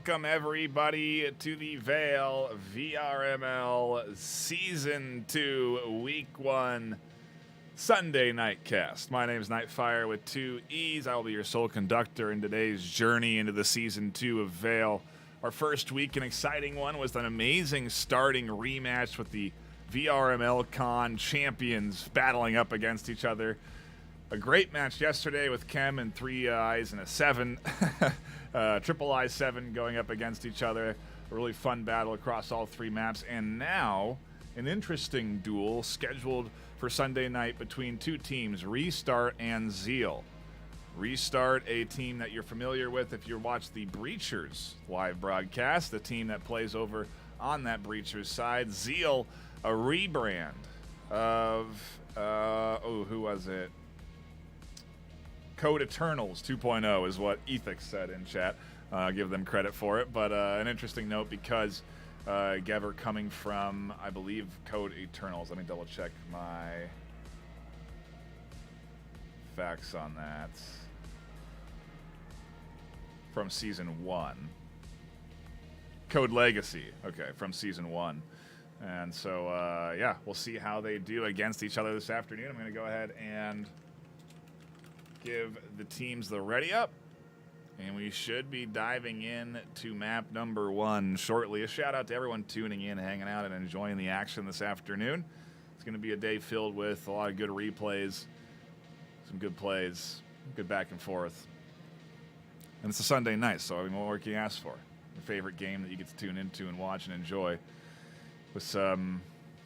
Welcome, everybody, to the VAIL VRML Season 2, Week 1 Sunday Nightcast. My name is Nightfire with 2 E's. I will be your sole conductor in today's journey into the Season 2 of VAIL. Our first week, an exciting one, was an amazing starting rematch with the VRML Con champions battling up against each other. A great match yesterday with Chem and 3 Eyes and a 7. Triple I 7 going up against each other. A really fun battle across all 3 maps. And now, an interesting duel scheduled for Sunday night between 2 teams, RE.START and ZEAL. RE.START, a team that you're familiar with if you watch the Breachers live broadcast, the team that plays over on that Breachers side. ZEAL, a rebrand of, who was it? Code Eternals 2.0 is what Ethics said in chat. Give them credit for it. But an interesting note because Gever coming from, I believe, Code Eternals. Let me double check my facts on that. From Season 1. Code Legacy. Okay, from Season 1. And so, yeah, we'll see how they do against each other this afternoon. I'm going to go ahead and give the teams the ready up, and we should be diving in to map number 1 shortly. A shout out to everyone tuning in, hanging out, and enjoying the action this afternoon. It's going to be a day filled with a lot of good replays, some good plays, good back and forth. And it's a Sunday night, so I mean, what more can you ask for? Your favorite game that you get to tune into and watch and enjoy with some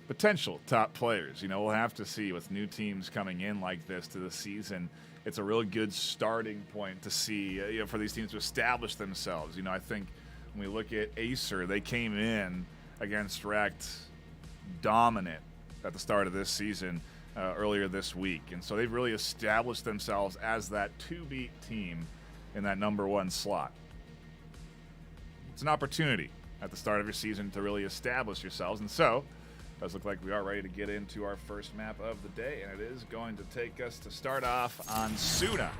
potential top players. You know, we'll have to see with new teams coming in like this to the season. It's a real good starting point to see, for these teams to establish themselves. You know, I think when we look at Acer, they came in against Rect dominant at the start of this season earlier this week. And so they've really established themselves as that 2-beat team in that number 1 slot. It's an opportunity at the start of your season to really establish yourselves. And so it does look like we are ready to get into our first map of the day, and it is going to take us to start off on Suna.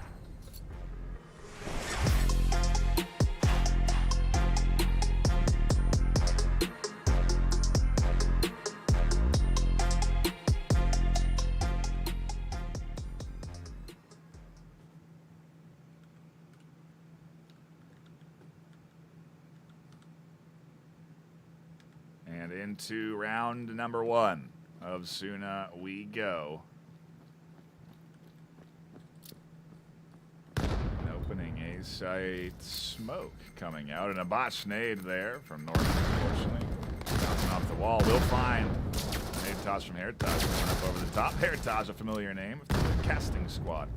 And into round number 1 of Suna we go. An opening A site smoke coming out, and a botch nade there from North, unfortunately. Bouncing off the wall. Will find nade toss from Heritage coming up over the top. Heritage, a familiar name for the casting squad.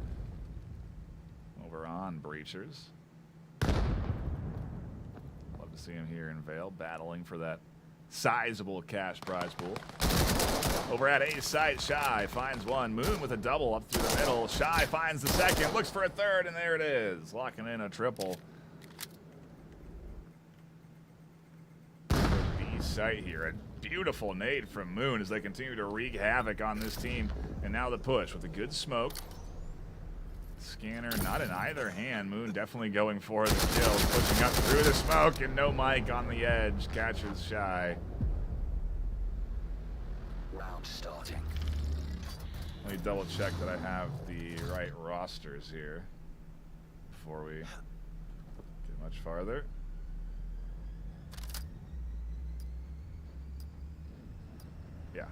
Over on Breachers. Love to see him here in VAIL battling for that sizable cash prize pool. Over at A site, Shy finds one. Moon with a double up through the middle. Shy finds the second, looks for a third, and there it is. Locking in a triple. B site here. A beautiful nade from Moon as they continue to wreak havoc on this team. And now the push with a good smoke. Scanner not in either hand. Moon definitely going for the kills, pushing up through the smoke, and no mic on the edge. Catches Shy. Round starting. Let me double check that I have the right rosters here before we get much farther. Yeah.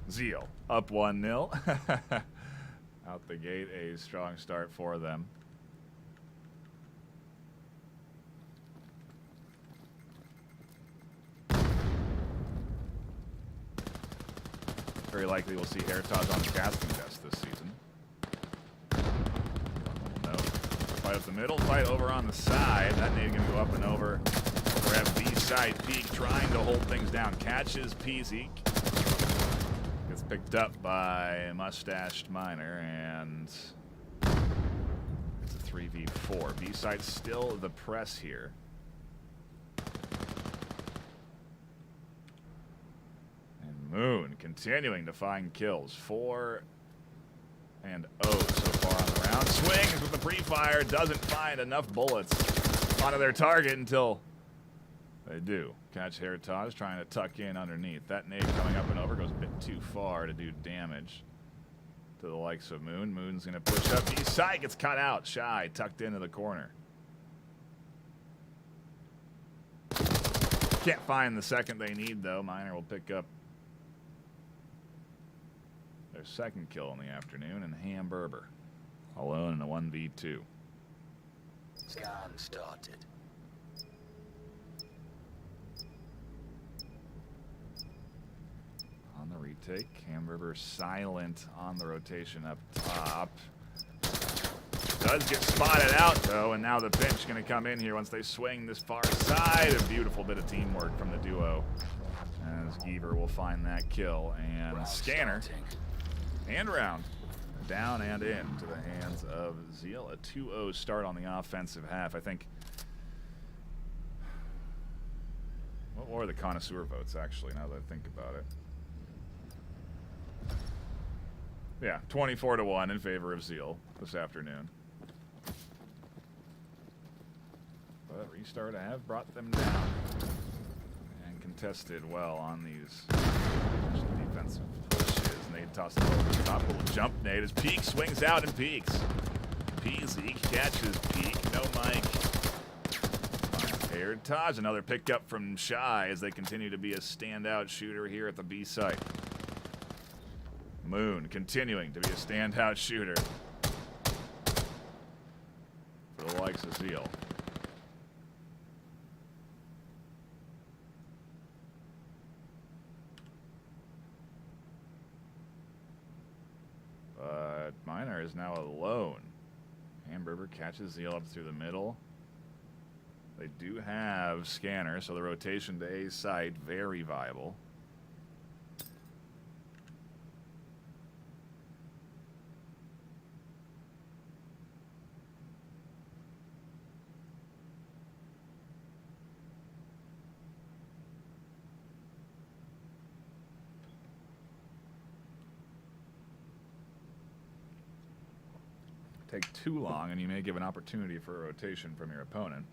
ZEAL up 1-0. Out the gate, a strong start for them. Very likely we'll see Heritage on the casting desk this season. No. Fight up the middle, fight over on the side. That nade gonna go up and over. Over at B side, Peak trying to hold things down. Catches Peasy. Gets picked up by Mustached Miner, and it's a 3v4. B-side still the press here. And Moon continuing to find kills. 4 and 0 so far on the round. Swings with the pre-fire, doesn't find enough bullets onto their target until they do. Catch Heritage trying to tuck in underneath. That nade coming up and over goes a bit too far to do damage to the likes of Moon. Moon's going to push up. B-side gets cut out. Shy tucked into the corner. Can't find the second they need, though. Miner will pick up their second kill in the afternoon, and Hamburger alone in a 1v2. Scan started. On the retake, Hamburger silent on the rotation up top. Does get spotted out, though, and now the pinch going to come in here once they swing this far side. A beautiful bit of teamwork from the duo, as Geaver will find that kill. And Scanner and round down and in to the hands of ZEAL. A 2-0 start on the offensive half. I think. What were the connoisseur votes, actually, now that I think about it? Yeah, 24-1 in favor of ZEAL this afternoon. But Restart have brought them down and contested well on these defensive pushes. Nade tossed over the top. Little jump nade as Peak swings out and peaks. Peasy catches Peak. No mic. Heritage, another pickup from Shy as they continue to be a standout shooter here at the B site. Moon continuing to be a standout shooter for the likes of ZEAL. But Miner is now alone. Hamburger catches ZEAL up through the middle. They do have Scanner, so the rotation to A site, very viable. Take too long, and you may give an opportunity for a rotation from your opponent.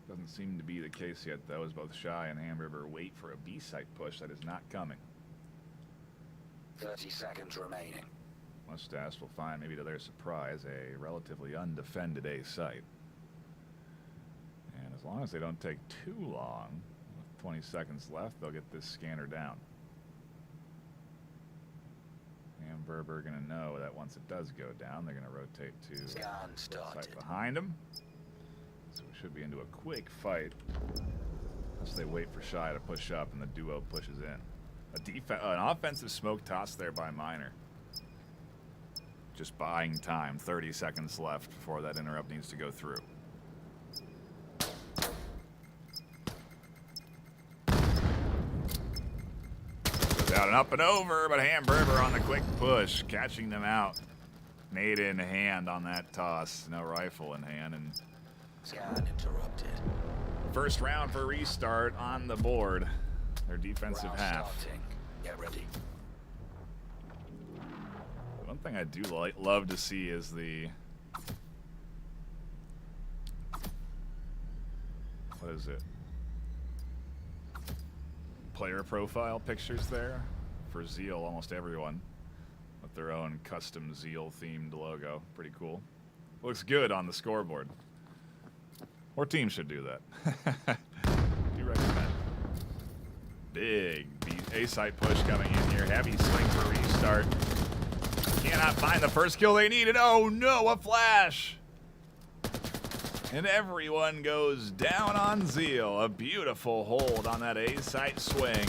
Doesn't seem to be the case yet, though, as both Shy and Hamburger wait for a B-site push that is not coming. 30 seconds remaining. Mustache will find, maybe to their surprise, a relatively undefended A site. And as long as they don't take too long, with 20 seconds left, they'll get this scanner down. Hamburger going to know that once it does go down, they're going to rotate to the site behind them. So we should be into a quick fight unless they wait for Shy to push up and the duo pushes in. An offensive smoke toss there by Miner. Just buying time. 30 seconds left before that interrupt needs to go through. Goes out and up and over, but Hamburger on the quick push, catching them out. Nade in hand on that toss. No rifle in hand, and Scan interrupted. first round for Restart on the board. Their defensive Round half. starting. Get ready. One thing I do love to see is the, what is it? Player profile pictures there for ZEAL, almost everyone with their own custom ZEAL themed logo. Pretty cool. Looks good on the scoreboard. More teams should do that. Do recommend. Big A-site push coming in here. Heavy swing for Restart. Cannot find the first kill they needed. Oh no, a flash! And everyone goes down on ZEAL. A beautiful hold on that A-site swing.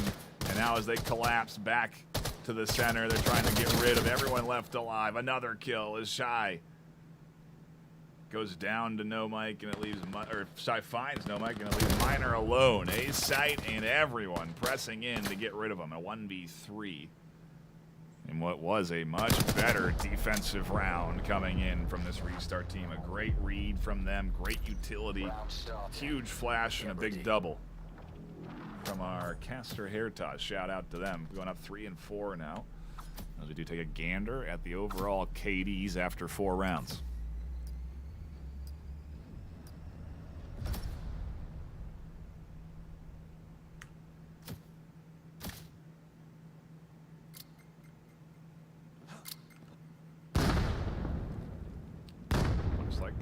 And now as they collapse back to the center, they're trying to get rid of everyone left alive. Another kill is Shy. Goes down to no mic, and it leaves, or Shy finds no mic, and it leaves Miner alone. A-site and everyone pressing in to get rid of him. A 1v3. In what was a much better defensive round coming in from this Restart team. A great read from them, great utility, huge flash, and a big double from our caster Heritage. Shout out to them. Going up 3 and 4 now, as we do take a gander at the overall KDs after 4 rounds.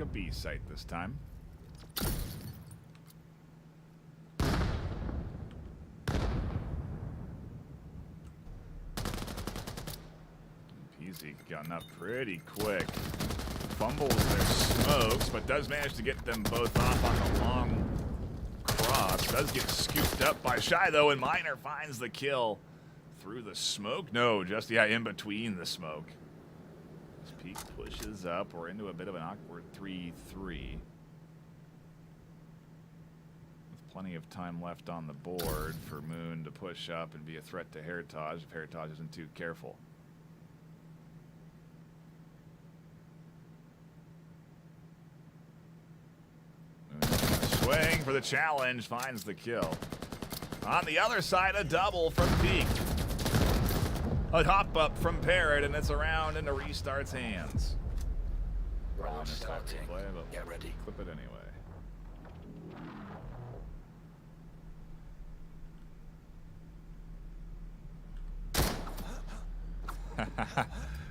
a B site this time. PZ gotten up pretty quick. Fumbles their smokes, but does manage to get them both off on the long cross. Does get scooped up by Shy, though, and Miner finds the kill through the smoke. No, just, yeah, in between the smoke. As Peak pushes up. We're into a bit of an awkward 3-3. With plenty of time left on the board for Moon to push up and be a threat to Heritage if Heritage isn't too careful. Swing for the challenge, finds the kill. On the other side, a double from Peak. A hop up from Parrot, and it's around into Restart's hands. Round starting. Get ready. Clip it anyway.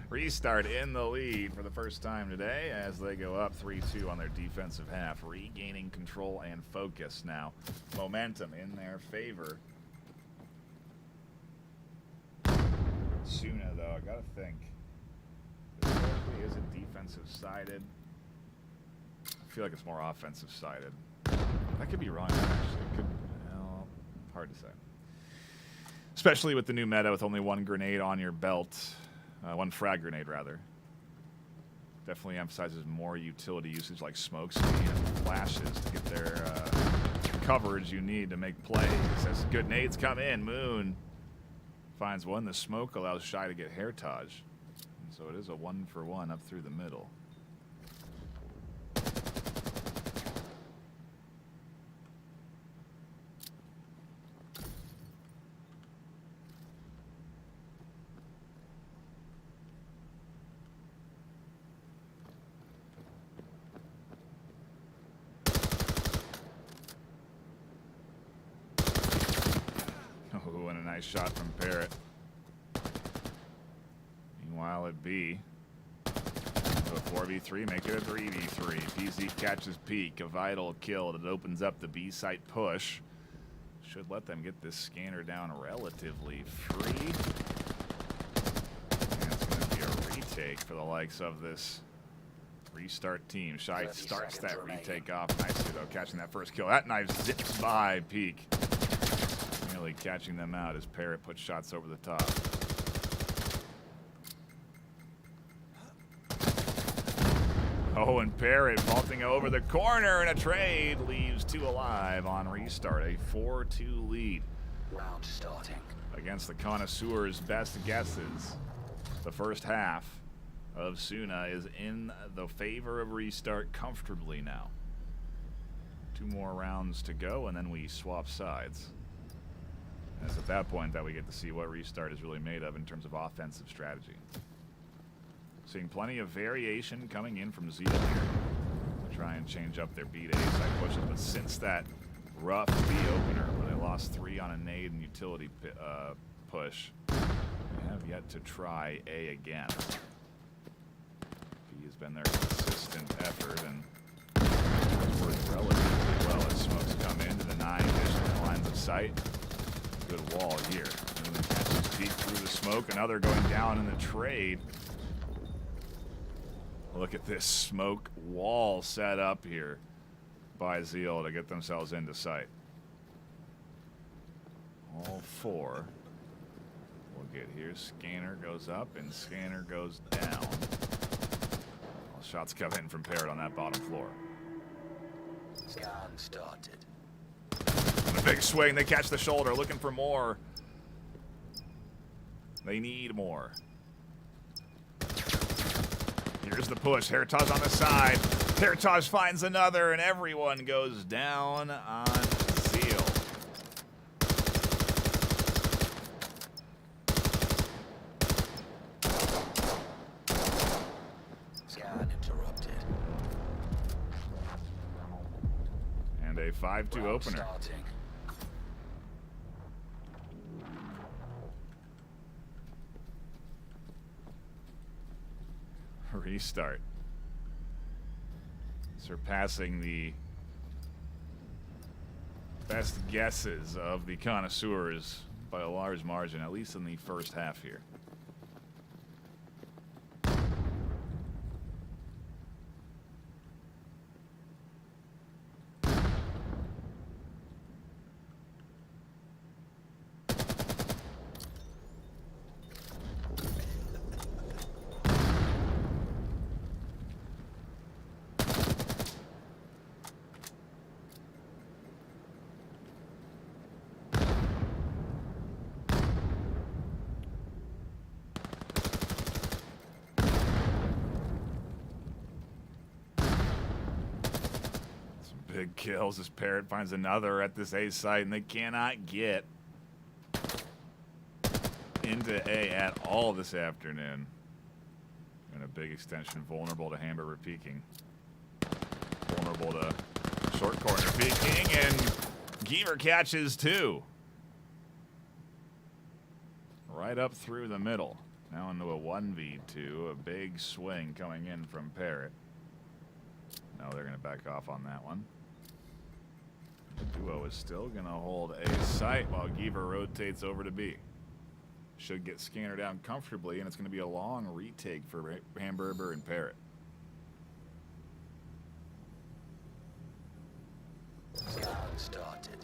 Restart in the lead for the first time today as they go up 3-2 on their defensive half, regaining control and focus now. Momentum in their favor. Suna, though, I gotta think. Historically, is it defensive-sided? I feel like it's more offensive-sided. I could be wrong, actually. It could, well, hard to say. Especially with the new meta with only one grenade on your belt. One frag grenade, rather. Definitely emphasizes more utility usage like smoke screen and flashes to get their coverage you need to make plays. As good nades come in, Moon finds one. The smoke allows Shy to get Heritage. And so it is a 1-for-1 up through the middle. Oh, and a nice shot from Parrot. Meanwhile at B, so a 4v3, make it a 3v3. PZ catches Peak, a vital kill that opens up the B site push. Should let them get this scanner down relatively free. And it's going to be a retake for the likes of this Restart team. Shy starts that retake off nicely, though, catching that first kill. That knife zips by Peak. Nearly catching them out as Parrot puts shots over the top. Oh, and Parrot vaulting over the corner, and a trade leaves two alive on Restart. A 4-2 lead. Round starting. Against the connoisseur's best guesses. The first half of Suna is in the favor of Restart comfortably now. 2 more rounds to go, and then we swap sides. And it's at that point that we get to see what Restart is really made of in terms of offensive strategy. Seeing plenty of variation coming in from ZEAL here to try and change up their B to A side pushes, but since that rough B opener where they lost 3 on a nade and utility push, they have yet to try A again. B has been their consistent effort and it's worked relatively well as smokes come in to deny additional lines of sight. Good wall here. And then catches Peak through the smoke, another going down in the trade. Look at this smoke wall set up here by ZEAL to get themselves into sight. All 4 we'll get here. Scanner goes up and scanner goes down. All shots come in from Parrot on that bottom floor. Scan started. And a big swing. They catch the shoulder, looking for more. They need more. Here's the push. Heritage on the side. Heritage finds another, and everyone goes down on ZEAL. Scan interrupted. And a 5-2 opener. Starting. Restart. surpassing the best guesses of the connoisseurs by a large margin, at least in the first half here. Big kills. This Parrot finds another at this A site, and they cannot get into A at all this afternoon. And a big extension, vulnerable to Hamburger peeking. Vulnerable to short corner peeking, and Geaver catches two. Right up through the middle. Now into a 1v2, a big swing coming in from Parrot. No, they're going to back off on that one. The duo is still going to hold A site while Geaver rotates over to B. Should get Scanner down comfortably, and it's going to be a long retake for Hamburger and Parrot. Scan started.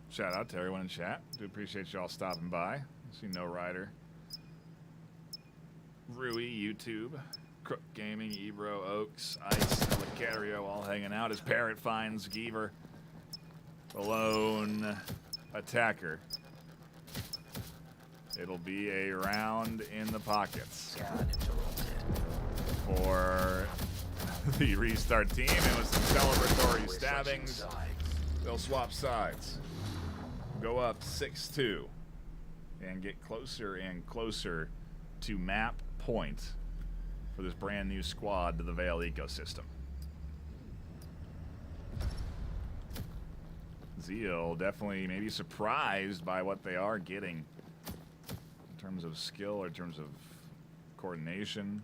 Shout out to everyone in chat. Do appreciate y'all stopping by. I see No Rider, Rui, YouTube, Crook Gaming, Ebro, Oaks, Ice, Elicario all hanging out as Parrot finds Geaver, the lone attacker. It'll be a round in the pockets for the Restart team, and with some celebratory stabbings, they'll swap sides. Go up 6-2 and get closer and closer to map point for this brand new squad to the VAIL ecosystem. ZEAL definitely maybe surprised by what they are getting in terms of skill or in terms of coordination.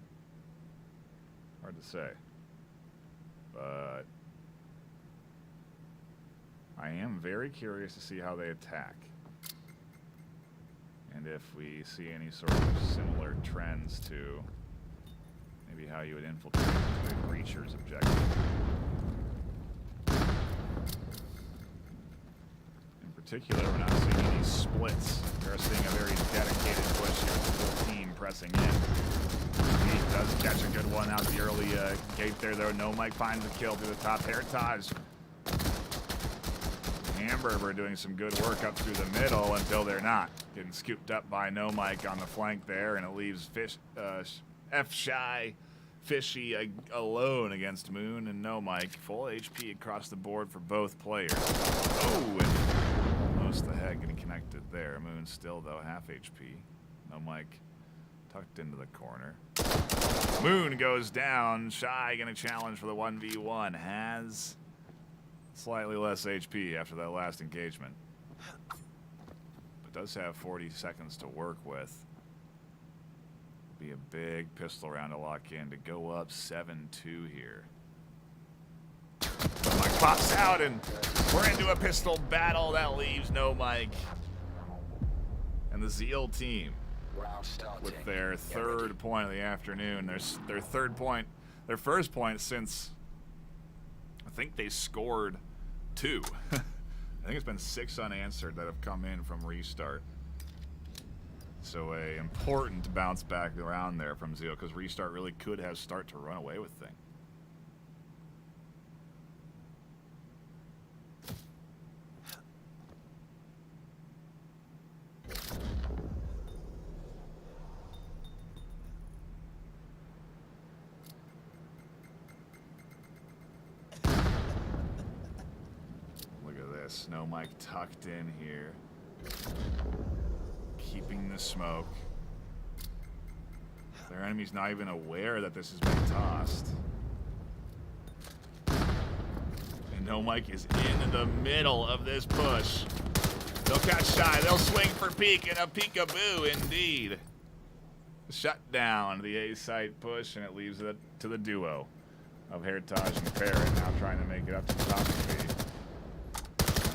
Hard to say. But I am very curious to see how they attack. And if we see any sort of similar trends to maybe how you would infiltrate the Breacher's objective. In particular, we're not seeing any splits. We're seeing a very dedicated push here with the full team pressing in. He does catch a good one out the early gate there, though. No Mike finds the kill through the top. Heritage. Hamburger doing some good work up through the middle until they're not. Getting scooped up by No Mike on the flank there, and it leaves F-Shy Fishy alone against Moon and No Mike. Full HP across the board for both players. Oh, and almost the head getting connected there. Moon still, though, half HP. No Mike tucked into the corner. Moon goes down. Shy gonna challenge for the 1v1. Has slightly less HP after that last engagement, but does have 40 seconds to work with. Be a big pistol round to lock in to go up 7-2 here. No Mike pops out, and we're into a pistol battle that leaves No Mike and the ZEAL team with their third point of the afternoon. Their third point, their first point since I think they scored 2. I think it's been 6 unanswered that have come in from Restart. So a important bounce back around there from ZEAL, because Restart really could have start to run away with things. No Mike tucked in here, keeping the smoke. Their enemy's not even aware that this has been tossed. And No Mike is in the middle of this push. They'll catch Shy. They'll swing for Peak, and a peekaboo indeed. Shut down the A site push, and it leaves it to the duo of Heritage and Parrot, now trying to make it up to the top of the feed.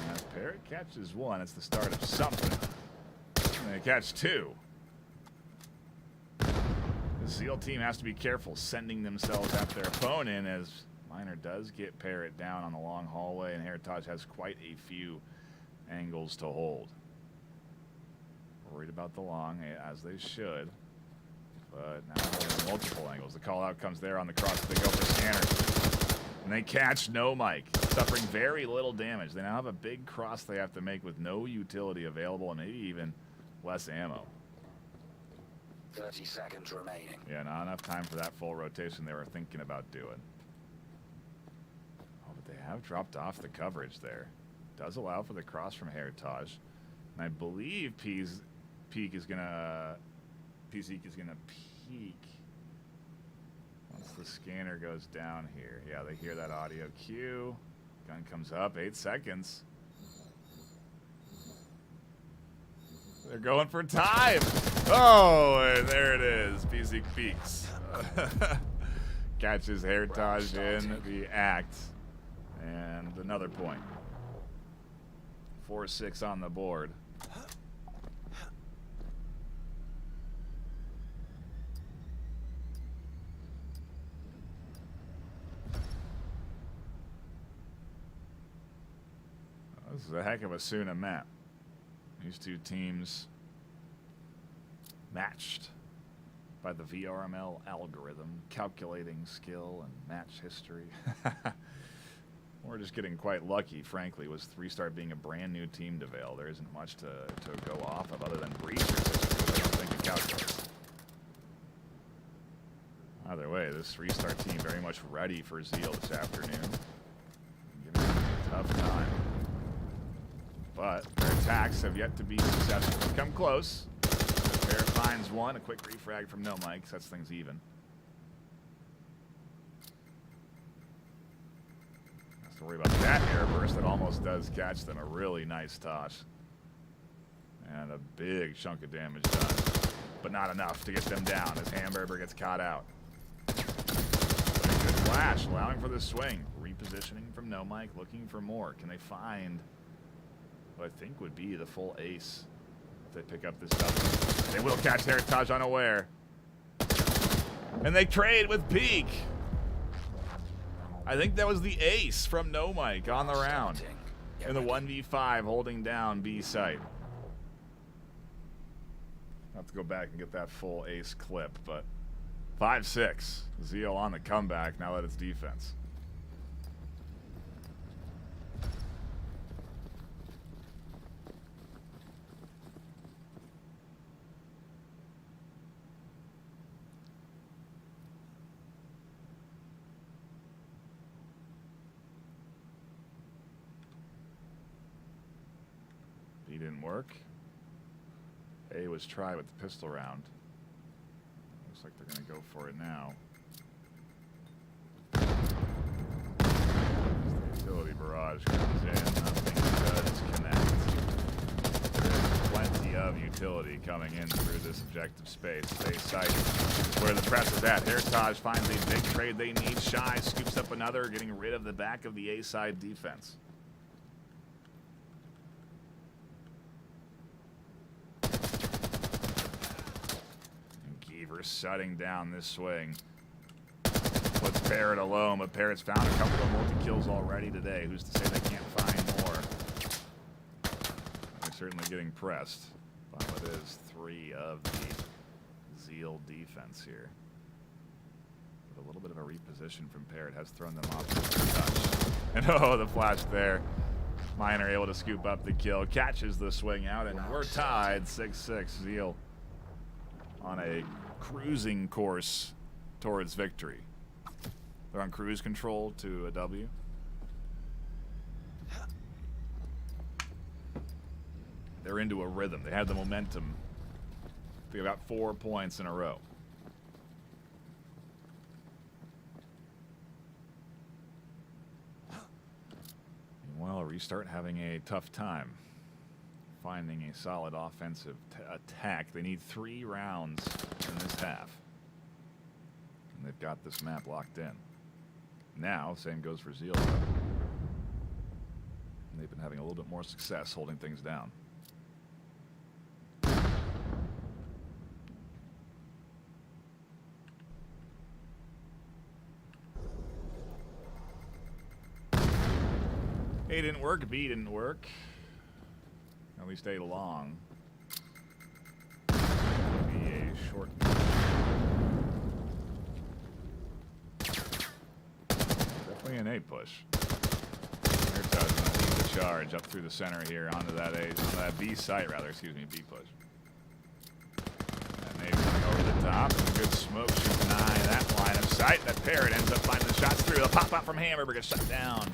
And as Parrot catches one, it's the start of something. And they catch two. The ZEAL team has to be careful sending themselves at their opponent, as Miner does get Parrot down on the long hallway, and Heritage has quite a few angles to hold. Worried about the long, as they should. But now holding multiple angles. The call out comes there on the cross. They go for Scanner. And they catch No Mike, suffering very little damage. They now have a big cross they have to make with no utility available and maybe even less ammo. 30 seconds remaining. Yeah, not enough time for that full rotation they were thinking about doing. Oh, but they have dropped off the coverage there. Does allow for the cross from Heritage. And I believe Peak is going to peek once the scanner goes down here. Yeah, they hear that audio cue. Gun comes up, 8 seconds. They're going for time. Oh, and there it is. PC peeks. Catches Heritage in the act. And another point. 4-6 on the board. This is a heck of a Suna map. These two teams matched by the VRML algorithm, calculating skill and match history. We're just getting quite lucky, frankly, with RE.START being a brand new team to VAIL. There isn't much to go off of other than Breacher's history, which I don't think it calculates. Either way, this RE.START team very much ready for ZEAL this afternoon. Giving them a tough time. But their attacks have yet to be successful. Come close. Bear finds one. A quick refrag from No Mike sets things even. Has to worry about that airburst that almost does catch them. A really nice toss. And a big chunk of damage done. But not enough to get them down as Hamburger gets caught out. But a good flash, allowing for the swing. Repositioning from No Mike, looking for more. Can they find what I think would be the full ace if they pick up this double? They will catch Heritage unaware. And they trade with Peak. I think that was the ace from No Mike on the round. In the 1v5 holding down B site. I'll have to go back and get that full ace clip, but 5-6. ZEAL on the comeback now that it's defense. B didn't work. A was tried with the pistol round. Looks like they're going to go for it now. As the utility barrage comes in, nothing does connect. There's plenty of utility coming in through this objective space. They site where the press is at. Heritage finds a big trade they need. Shy scoops up another, getting rid of the back of the A side defense. Shutting down this swing. Puts Parrot alone, but Parrot's found a couple of multi-kills already today. Who's to say they can't find more? They're certainly getting pressed. But it is 3 of the ZEAL defense here. With a little bit of a reposition from Parrot has thrown them off the touch. And oh, the flash there. Miner able to scoop up the kill, catches the swing out, and we're tied 6-6. ZEAL on a cruising course towards victory. They're on cruise control to a W. They're into a rhythm. They have the momentum. They got 4 points in a row. Well, Restart having a tough time finding a solid offensive attack. They need 3 rounds in this half. And they've got this map locked in. Now, same goes for ZEAL, though. And they've been having a little bit more success holding things down. A didn't work, B didn't work. At least A long. Maybe a short. Definitely an A push. Here's going to lead the charge up through the center here onto that B site rather, excuse me, B push. And maybe going over the top. Good smoke shooting eye that line of sight. That Parrot ends up finding the shots through. The pop out from Hamburger gets shut down.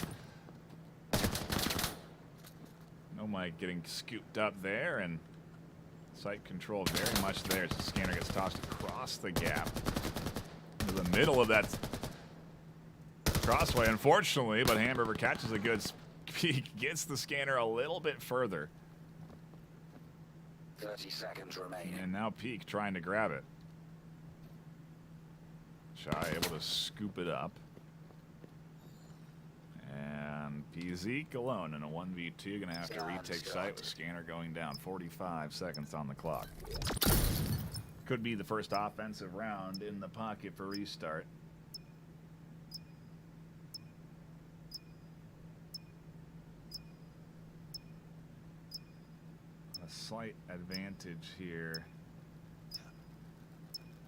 No Mike getting scooped up there, and site control very much there as the scanner gets tossed across the gap into the middle of that crossway, unfortunately, but Hamburger catches a good peek, gets the scanner a little bit further. 30 seconds remaining. And now Peak trying to grab it. Shy able to scoop it up. And Zeke alone in a 1v2, gonna have to retake site with scanner going down. 45 seconds on the clock. Could be the first offensive round in the pocket for Restart. A slight advantage here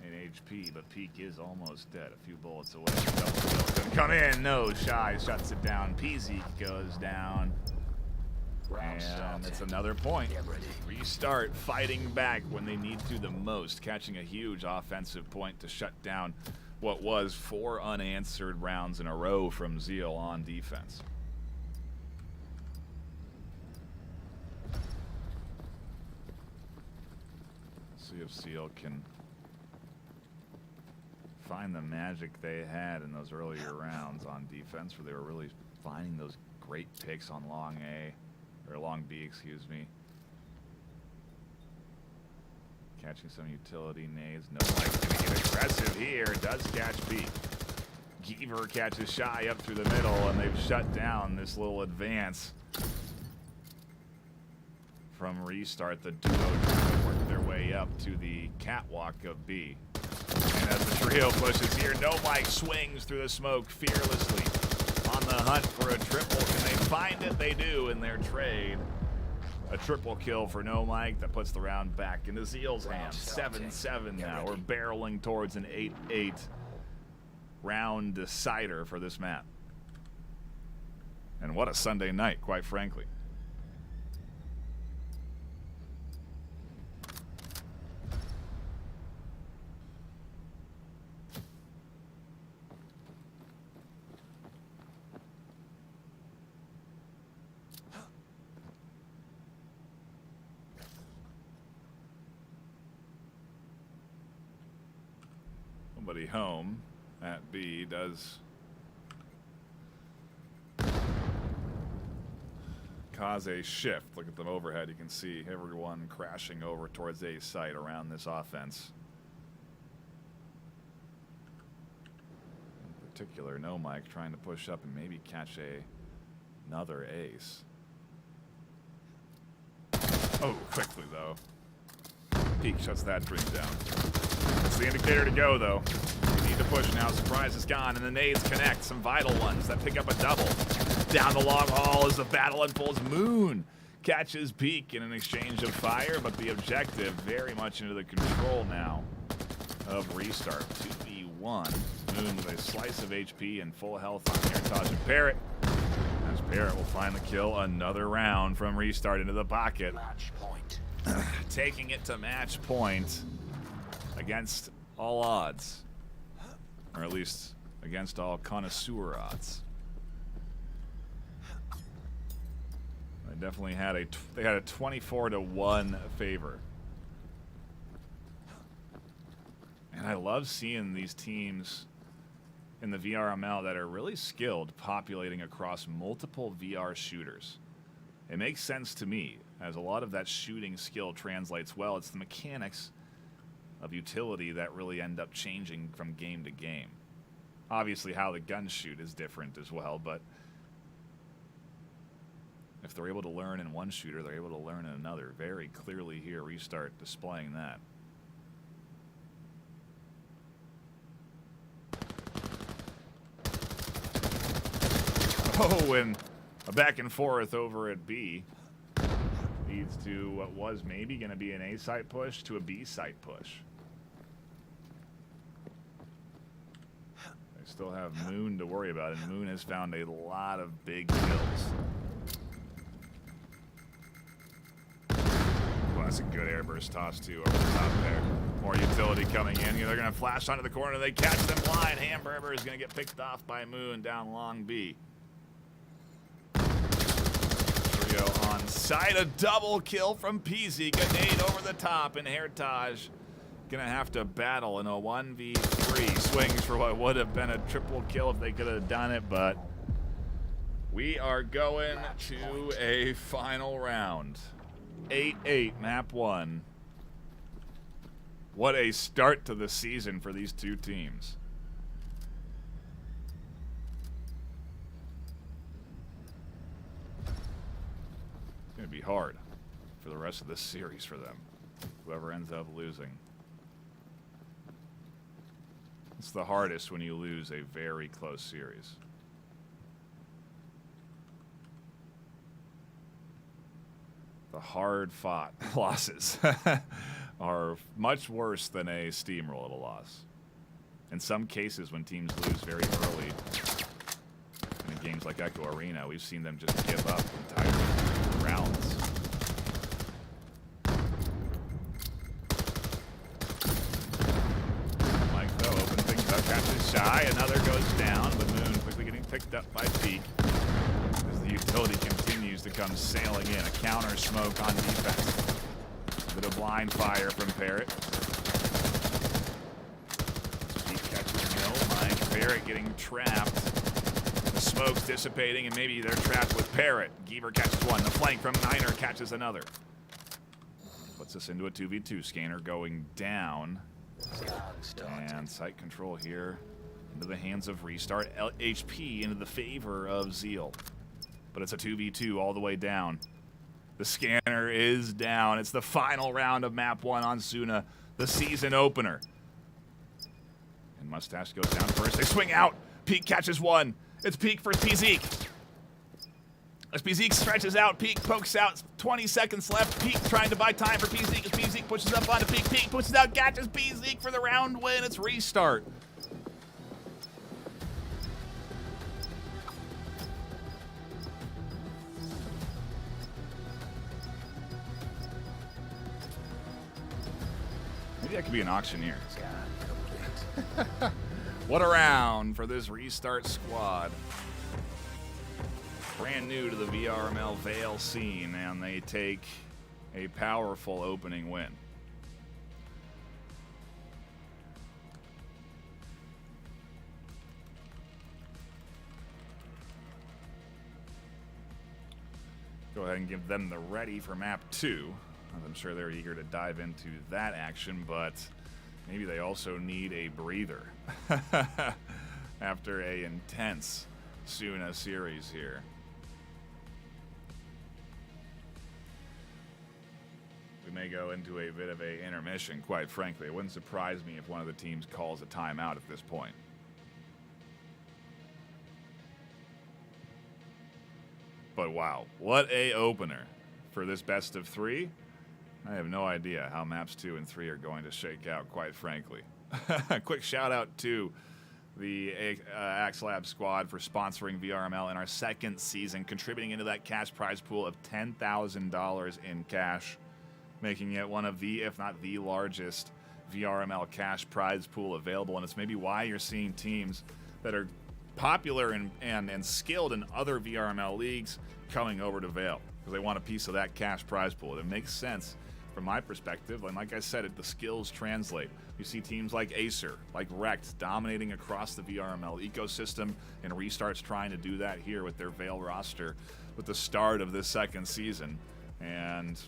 in HP, but Peak is almost dead. A few bullets away. Double kill couldn't come in. No, Shy shuts it down. PZ goes down. And it's another point. Restart fighting back when they need to the most, catching a huge offensive point to shut down what was 4 unanswered rounds in a row from ZEAL on defense. See if ZEAL can find the magic they had in those earlier rounds on defense, where they were really finding those great picks on long A, or long B, excuse me. Catching some utility nades. No Mike's gonna get aggressive here. Does catch B. Geaver catches Shy up through the middle, and they've shut down this little advance from Restart. The duo trying to work their way up to the catwalk of B. And as the trio pushes here, No Mike swings through the smoke fearlessly on the hunt for a triple. Can they find it? They do in their trade. A triple kill for No Mike that puts the round back into ZEAL's hands. 7-7 now. We're barreling towards an 8-8 round decider for this map. And what a Sunday night, quite frankly. Somebody home at B does cause a shift. Look at them overhead. You can see everyone crashing over towards A site around this offense. In particular, No Mike trying to push up and maybe catch another ace. Oh, quickly though. Peak shuts that dream down. That's the indicator to go, though. We need to push now. Surprise is gone, and the nades connect. Some vital ones that pick up a double. Down the long haul as the battle unfolds. Moon catches Peak in an exchange of fire, but the objective very much into the control now of Restart. 2v1. Moon with a slice of HP and full health on Heritage and Parrot. As Parrot will find the kill. Another round from Restart into the pocket. Match point. Taking it to match point against all odds, or at least against all connoisseur odds. They definitely had a 24-1 favor, and I love seeing these teams in the VRML that are really skilled populating across multiple VR shooters. It makes sense to me, as a lot of that shooting skill translates well. It's the mechanics of utility that really end up changing from game to game. Obviously, how the guns shoot is different as well, but if they're able to learn in one shooter, they're able to learn in another. Very clearly here, Restart displaying that. Oh, and a back and forth over at B leads to what was maybe going to be an A site push to a B site push. They still have Moon to worry about, and Moon has found a lot of big kills. Well, that's a good airburst toss, too, over the top there. More utility coming in. They're going to flash onto the corner. They catch them blind. Hamburger is going to get picked off by Moon down long B. On site, a double kill from PZ. Grenade over the top, and Heritage gonna have to battle in a 1v3. Swings for what would have been a triple kill if they could have done it, but we are going to a final round. 8-8, map 1. What a start to the season for these two teams. Going to be hard for the rest of this series for them, whoever ends up losing. It's the hardest when you lose a very close series. The hard-fought losses are much worse than a steamroll of a loss. In some cases, when teams lose very early, in games like Echo Arena, we've seen them just give up entirely. Rounds. Mike, though, open things up, catches Shy. Another goes down, but Moon quickly getting picked up by Peak as the utility continues to come sailing in. A counter smoke on defense. A bit of blind fire from Parrot. Peak catches Mill. Mike Parrot getting trapped. Smoke's dissipating, and maybe they're trapped with Parrot. Geaver catches one. The flank from Niner catches another. Puts us into a 2v2. Scanner going down. And site control here into the hands of Restart. HP into the favor of ZEAL. But it's a 2v2 all the way down. The scanner is down. It's the final round of map 1 on Suna, the season opener. And Mustache goes down first. They swing out. Peak catches one. It's Peak for Peak. As Peak stretches out, Peak pokes out. 20 seconds left. Peak trying to buy time for Peak. As Peak pushes up onto Peak. Peak pushes out, catches Peak for the round win. It's Restart. Maybe I could be an auctioneer. What a round for this Restart squad. Brand new to the VRML VAIL scene, and they take a powerful opening win. Go ahead and give them the ready for map 2. I'm sure they're eager to dive into that action, but maybe they also need a breather after a intense Suna series here. We may go into a bit of a intermission, quite frankly. It wouldn't surprise me if one of the teams calls a timeout at this point. But wow, what a opener for this best of 3. I have no idea how maps 2 and 3 are going to shake out, quite frankly. Quick shout out to the Axlab squad for sponsoring VRML in our second season, contributing into that cash prize pool of $10,000 in cash, making it one of the, if not the largest VRML cash prize pool available. And it's maybe why you're seeing teams that are popular and skilled in other VRML leagues coming over to VAIL, because they want a piece of that cash prize pool. It makes sense from my perspective. And like I said, the skills translate. You see teams like Acer, like Rekt, dominating across the VRML ecosystem, and Restart's trying to do that here with their VAIL roster with the start of this second season. And,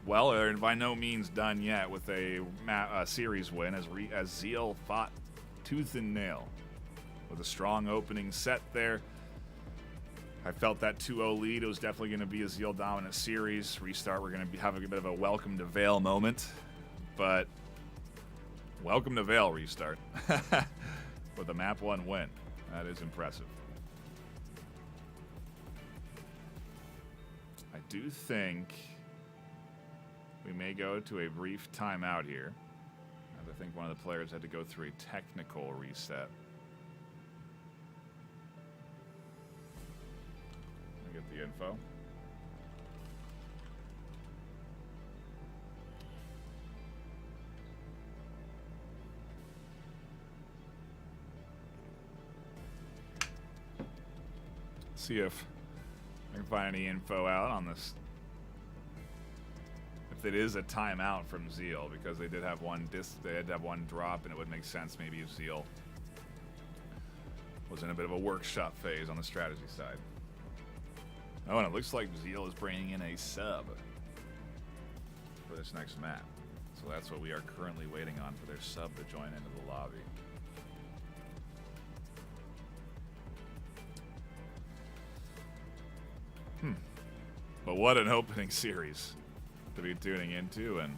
well, they're by no means done yet with a series win as ZEAL fought tooth and nail with a strong opening set there. I felt that 2-0 lead. It was definitely going to be a ZEAL dominant series. Restart, we're going to have a bit of a welcome to VAIL moment. But welcome to VAIL, Restart. With a map 1 win. That is impressive. I do think we may go to a brief timeout here, as I think one of the players had to go through a technical reset. Get the info. See if I can find any info out on this. If it is a timeout from ZEAL, because they did have one they had to have one drop, and it would make sense maybe if ZEAL was in a bit of a workshop phase on the strategy side. Oh, and it looks like ZEAL is bringing in a sub for this next map. So that's what we are currently waiting on, for their sub to join into the lobby. But what an opening series to be tuning into, and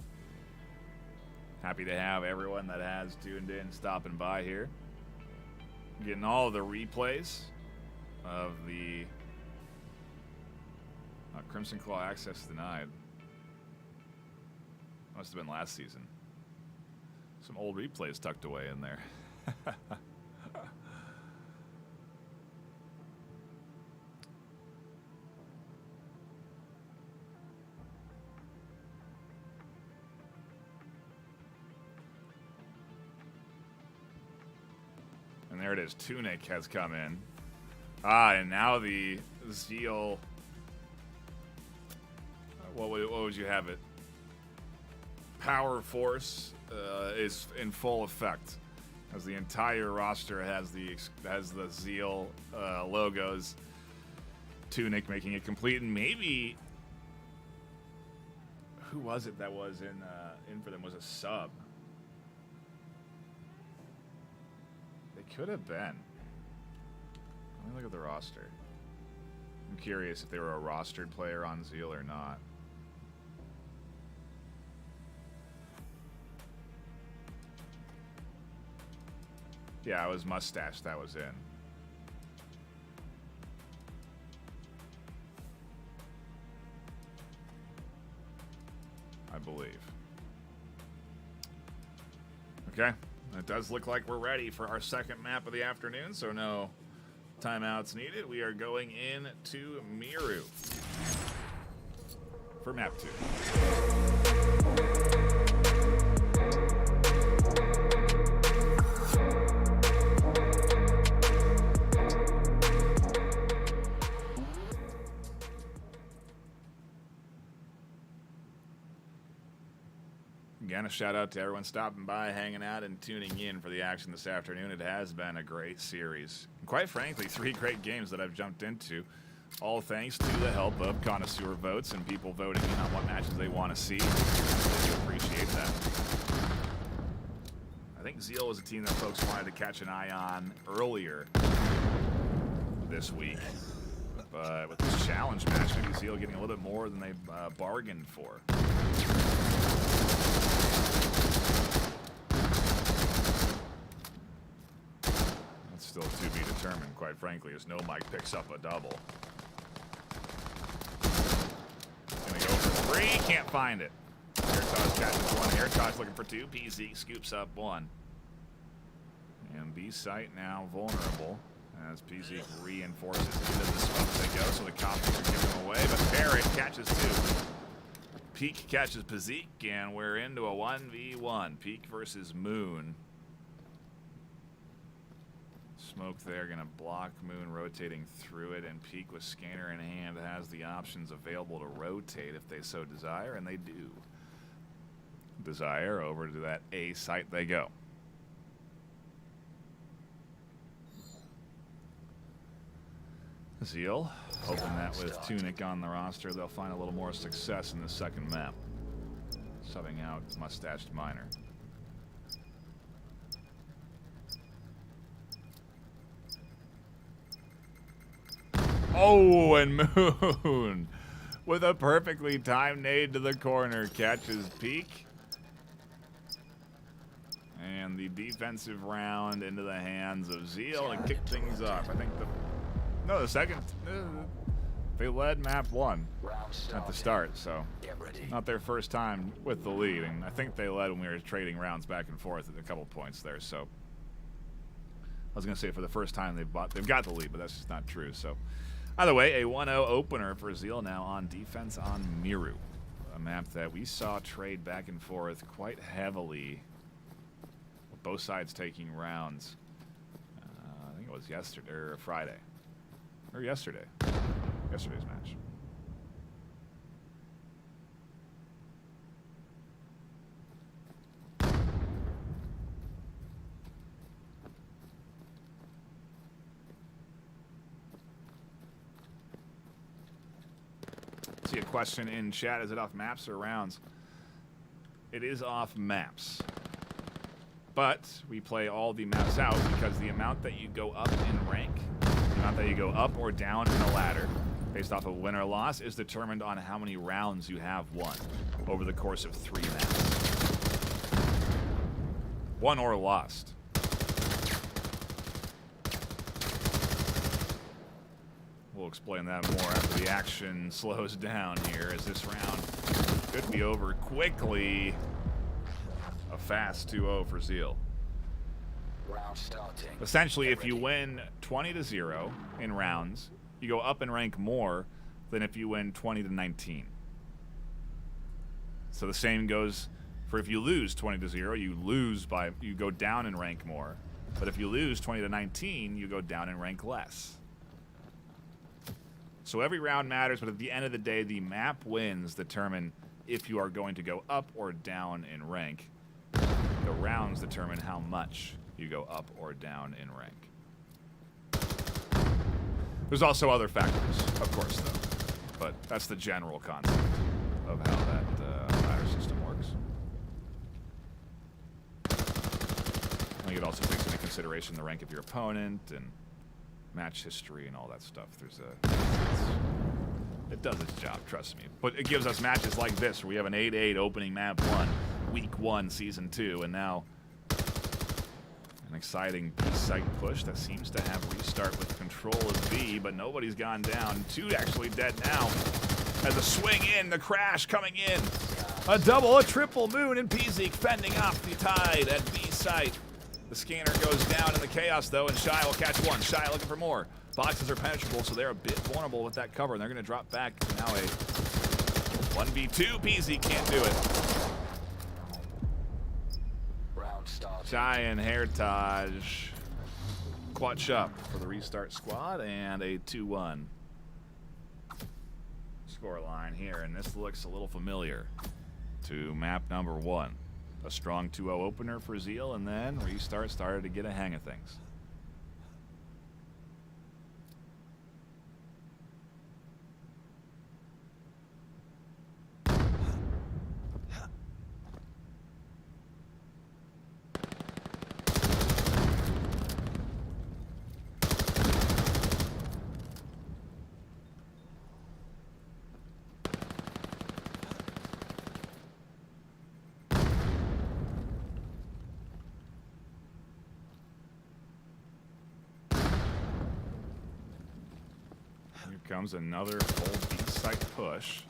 happy to have everyone that has tuned in stopping by here. Getting all of the replays of the Crimson Claw access denied. Must have been last season. Some old replays tucked away in there. And there it is. Tunic has come in. And now the ZEAL. What would you have it? Power Force is in full effect, as the entire roster has the ZEAL logos. Tunic making it complete, and maybe who was it that was in for them was a sub. They could have been. Let me look at the roster. I'm curious if they were a rostered player on ZEAL or not. Yeah, it was Mustache that was in. I believe. Okay. It does look like we're ready for our second map of the afternoon, so no timeouts needed. We are going in to Miru for map 2. Again, a shout out to everyone stopping by, hanging out, and tuning in for the action this afternoon. It has been a great series. And quite frankly, 3 great games that I've jumped into, all thanks to the help of connoisseur votes and people voting in on what matches they want to see. I really appreciate that. I think ZEAL was a team that folks wanted to catch an eye on earlier this week. But with this challenge match, maybe ZEAL getting a little bit more than they bargained for. That's still to be determined, quite frankly, as No Mike picks up a double. Gonna go for 3, can't find it. Airtosh catches 1, Airtosh looking for 2, PZ scoops up 1. And B site now vulnerable, as PZ reinforces into the smoke they go, so the copies are giving away, but Barrett catches 2. Peak catches Pazik, and we're into a 1v1. Peak versus Moon. Smoke there, gonna block Moon rotating through it, and Peak with scanner in hand has the options available to rotate if they so desire, and they do. Desire over to that A site they go. ZEAL, hoping that with Tunic on the roster, they'll find a little more success in the second map. Subbing out Mustached Miner. Oh, and Moon with a perfectly timed nade to the corner catches Peak. And the defensive round into the hands of ZEAL and kick things off. I think the second, they led map 1 at the start, so not their first time with the lead. And I think they led when we were trading rounds back and forth at a couple points there. So I was going to say for the first time they've got the lead, but that's just not true. So either way, a 1-0 opener for ZEAL now on defense on Miru, a map that we saw trade back and forth quite heavily. Both sides taking rounds. I think it was yesterday or Friday. Or yesterday. Yesterday's match. See a question in chat. Is it off maps or rounds? It is off maps. But we play all the maps out because the amount that you go up in rank, the amount that you go up or down in a ladder, based off of win or loss, is determined on how many rounds you have won over the course of 3 maps. Won or lost. We'll explain that more after the action slows down here, as this round could be over quickly. A fast 2-0 for ZEAL. Round starting. Essentially, if you win 20-0 in rounds, you go up in rank more than if you win 20-19. So the same goes for if you lose 20-0, you go down in rank more. But if you lose 20-19, you go down in rank less. So every round matters, but at the end of the day, the map wins determine if you are going to go up or down in rank. The rounds determine how much you go up or down in rank. There's also other factors, of course, though. But that's the general concept of how that ladder system works. I think it also takes into consideration the rank of your opponent and match history and all that stuff. It does its job, trust me. But it gives us matches like this, where we have an 8-8 opening map 1. Week 1, Season 2, and now an exciting B-site push that seems to have restart with control of B, but nobody's gone down. 2 actually dead now. As a swing in, the crash coming in. A double, a triple, Moon and Pezik fending off the tide at B-site. The scanner goes down in the chaos, though, and Shy will catch one. Shy looking for more. Boxes are penetrable, so they're a bit vulnerable with that cover, and they're going to drop back. Now a 1v2. Pezik can't do it. Shy and Heritage clutch up for the restart squad, and a 2-1 scoreline here, and this looks a little familiar to map number 1. A strong 2-0 opener for ZEAL, and then restart started to get a hang of things. Comes another full B-site push.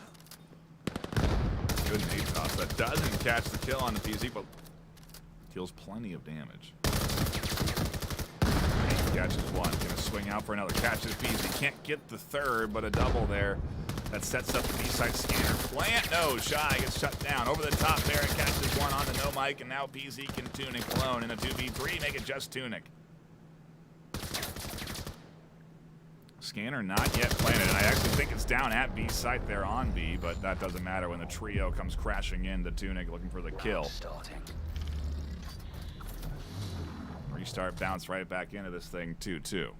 Good nade toss. That doesn't catch the kill on the PZ, but deals plenty of damage. He catches one. Gonna swing out for another. Catches PZ. Can't get the third, but a double there. That sets up the B-site scanner. Plant, no. Shy gets shut down. Over the top there, it catches one on the no mic, and now PZ and Tunic alone in a 2v3. Make it just Tunic. Scanner not yet planted, and I actually think it's down at B site there on B, but that doesn't matter when the trio comes crashing into Tunic looking for the kill. Starting. Restart, bounce right back into this thing, 2-2.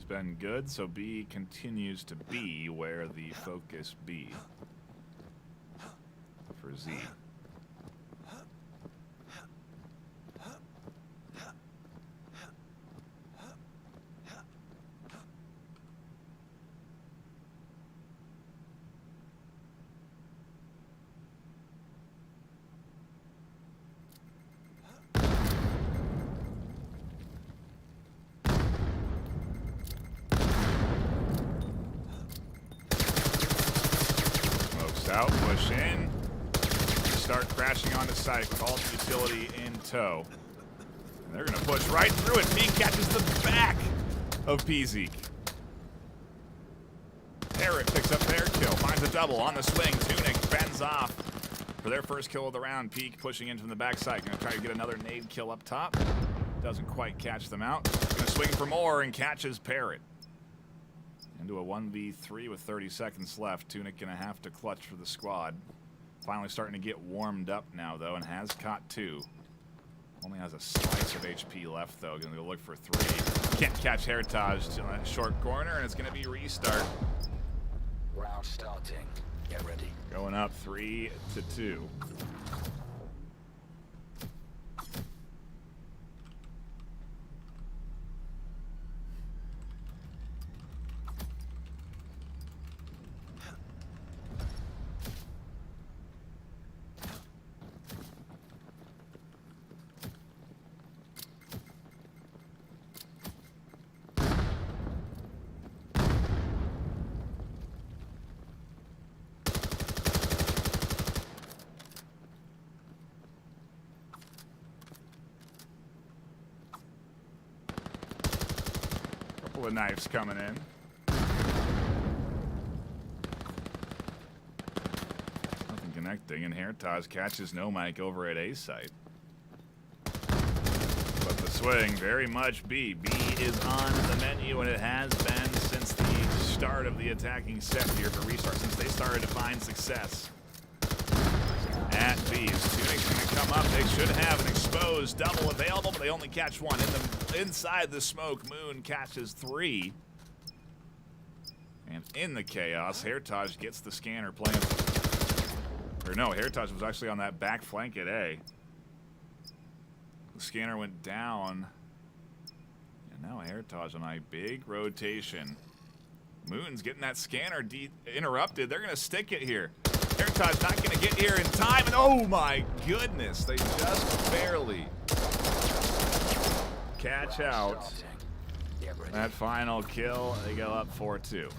Been good, so B continues to be where the focus be for Z. Out, push in, start crashing onto site with all the utility in tow. And they're going to push right through it. Peak catches the back of Peasy. Parrot picks up their kill, finds a double on the swing. Tunic bends off for their first kill of the round. Peak pushing in from the backside. Going to try to get another nade kill up top. Doesn't quite catch them out. Going to swing for more and catches Parrot. Into a 1v3 with 30 seconds left. Tunic gonna have to clutch for the squad. Finally starting to get warmed up now though, and has caught 2. Only has a slice of HP left though. Gonna go look for 3. Can't catch Heritage in that short corner, and it's gonna be restart. Round starting. Get ready. Going up 3-2. Couple of knives coming in. Nothing connecting, and Heritage catches No Mic over at A site. But the swing, very much B. B is on the menu, and it has been since the start of the attacking set here for Restart, since they started to find success at B. Tunic's going to come up. They should have an exposed double available, but they only catch one. Inside the smoke, Moon catches 3. And in the chaos, Heritage gets the scanner planted. Or no, Heritage was actually on that back flank at A. The scanner went down. And now Heritage on a big rotation. Moon's getting that scanner interrupted. They're going to stick it here. Heritage not going to get here in time, and oh my goodness, they just barely catch out that final kill. They go up 4-2.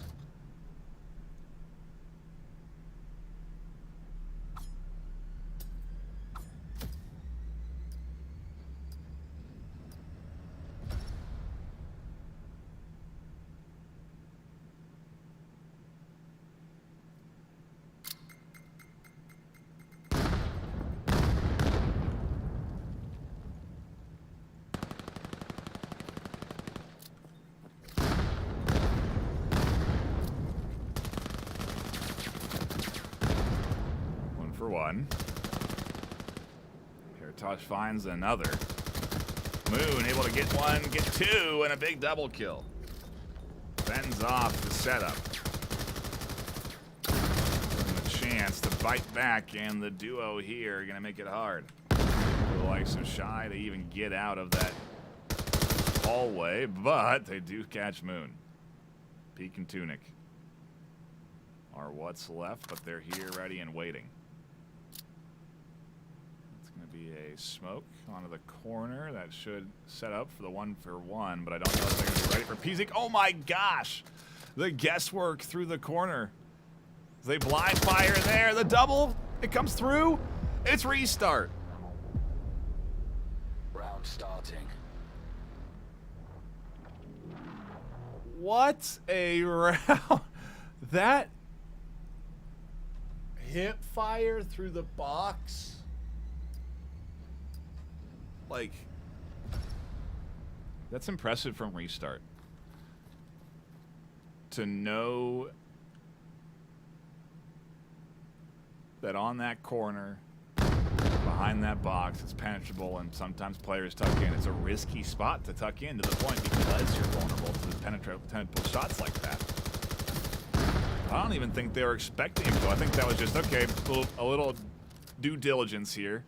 One. Heritage finds another. Moon able to get one, get 2, and a big double kill. Fends off the setup. And a chance to bite back, and the duo here are going to make it hard. The likes of Shy to even get out of that hallway, but they do catch Moon. Peak and Tunic are what's left, but they're here ready and waiting. Be a smoke onto the corner that should set up for the 1-for-1, but I don't know if they're going to be ready for Peasy. Oh my gosh! The guesswork through the corner. They blind fire there. The double It comes through. It's restart. Round starting. What a round. That hip fire through the box. Like, that's impressive from Restart. To know that on that corner, behind that box, it's penetrable, and sometimes players tuck in. It's a risky spot to tuck in to the point because you're vulnerable to the penetrable shots like that. I don't even think they were expecting it, though. I think that was just, okay, a little due diligence here.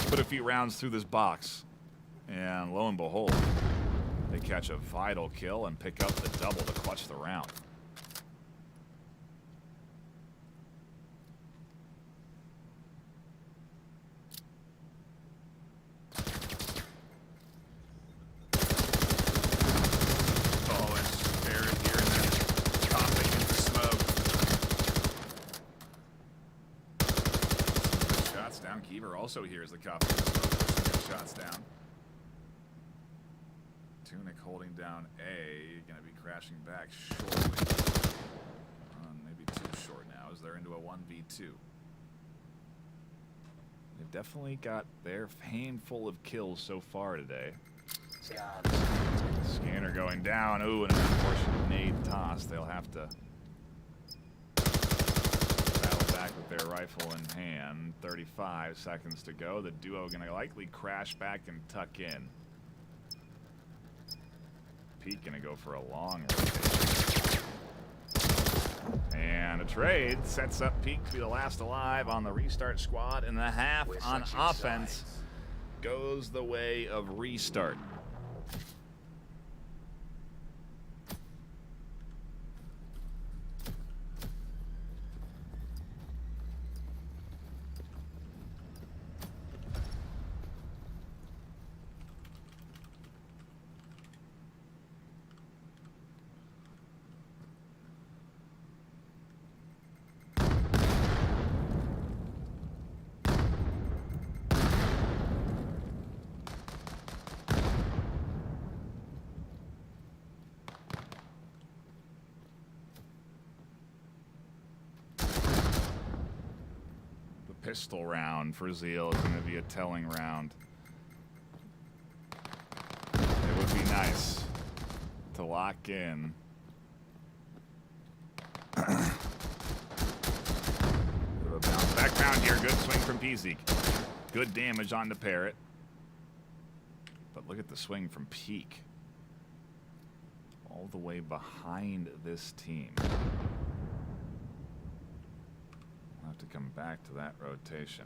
Put a few rounds through this box. And lo and behold, they catch a vital kill and pick up the double to clutch the round. Also here's the cup. Shots down. Tunic holding down A. Gonna be crashing back shortly. Maybe too short now as they're into a 1v2. They've definitely got their handful of kills so far today. Scanner going down. Ooh, and an unfortunate nade toss. They'll have to back with their rifle in hand. 35 seconds to go. The duo gonna likely crash back and tuck in. Pete gonna go for a long rotation. And a trade sets up Pete to be the last alive on the Restart squad, and the half on offense goes the way of Restart. Pistol round for ZEAL is going to be a telling round. It would be nice to lock in. Bounce back round here. Good swing from Pezik. Good damage on the Parrot. But look at the swing from Peak. All the way behind this team. To come back to that rotation.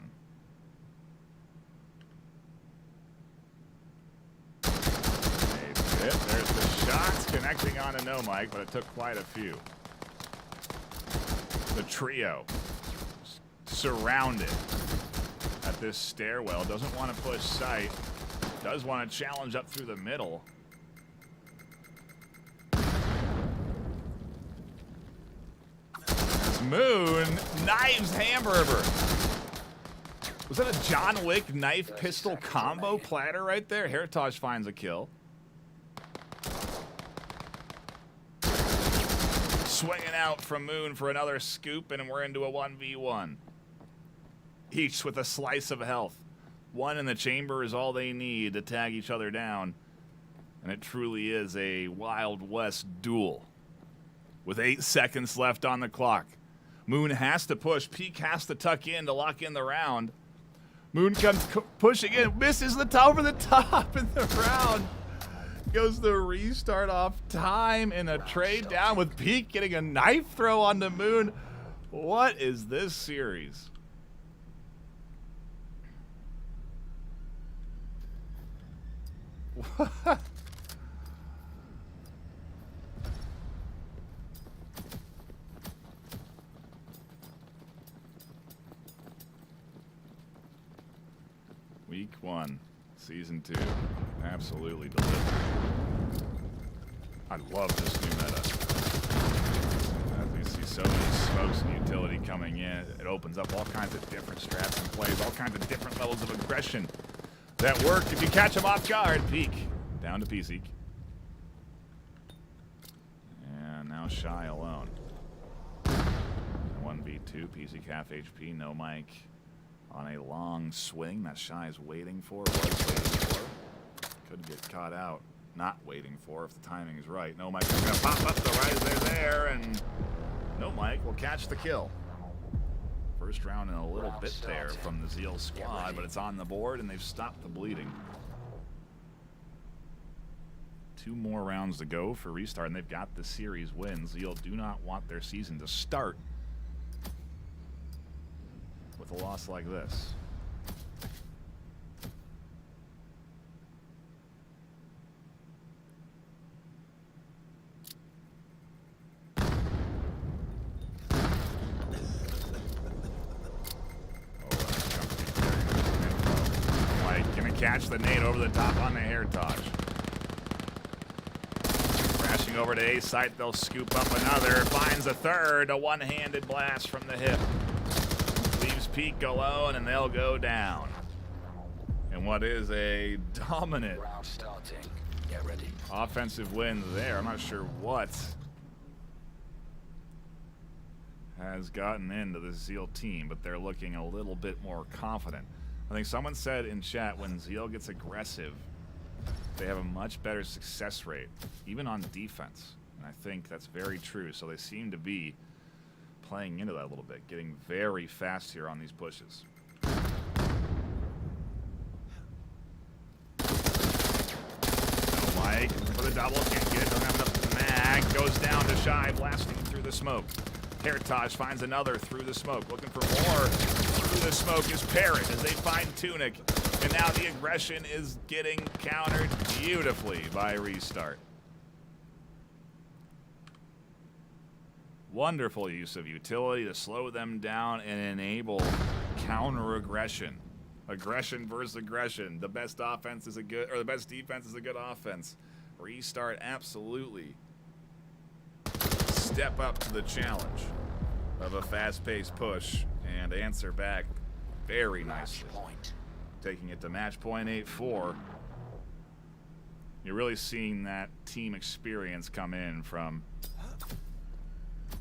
There's the shots connecting on a no mic, but it took quite a few. The trio surrounded at this stairwell. Doesn't want to push sight. Does want to challenge up through the middle. Moon knives Hamburger. Was that a John Wick knife pistol combo platter right there? Heritage finds a kill. Swinging out from Moon for another scoop, and we're into a 1v1. Each with a slice of health. One in the chamber is all they need to tag each other down. And it truly is a Wild West duel. With 8 seconds left on the clock. Moon has to push. Peak has to tuck in to lock in the round. Moon comes pushing in. Misses the top over the top in the round. Goes the Restart off time in a trade down with Peak getting a knife throw on the Moon. What is this series? What? Week 1, Season 2, absolutely delivered. I love this new meta. As we see so many smokes and utility coming in. It opens up all kinds of different strats and plays, all kinds of different levels of aggression that work if you catch them off guard. Peek. Down to P-Seek. And now Shy alone. 1v2, P-Seek half HP, no mic on a long swing that Shy is waiting for, was waiting for. Could get caught out. Not waiting for if the timing is right. No Mike is going to pop up. The rise there, and No Mike will catch the kill. First round in a little bit there from the ZEAL squad, but it's on the board, and they've stopped the bleeding. 2 more rounds to go for Restart, and they've got the series win. ZEAL do not want their season to start with a loss like this. Catch the nade over the top on the hair touch. Crashing over to A site, they'll scoop up another. Finds a third, a one-handed blast from the hip. Leaves Peak alone, and they'll go down. And what is a dominant Round starting. Get ready. Offensive win there. I'm not sure what has gotten into the ZEAL team, but they're looking a little bit more confident. I think someone said in chat, when ZEAL gets aggressive, they have a much better success rate, even on defense. And I think that's very true. So they seem to be playing into that a little bit, getting very fast here on these pushes. No Mike for the double, can't get it, doesn't have enough mag, goes down to Shy, blasting through the smoke. Heritage finds another through the smoke, looking for more. Through the smoke is Parrot as they find Tunic, and now the aggression is getting countered beautifully by Restart. Wonderful use of utility to slow them down and enable counter aggression. Aggression versus aggression. The best offense is a good, or the best defense is a good offense. Restart absolutely step up to the challenge of a fast-paced push and answer back very nicely. Taking it to match point 8-4. You're really seeing that team experience come in from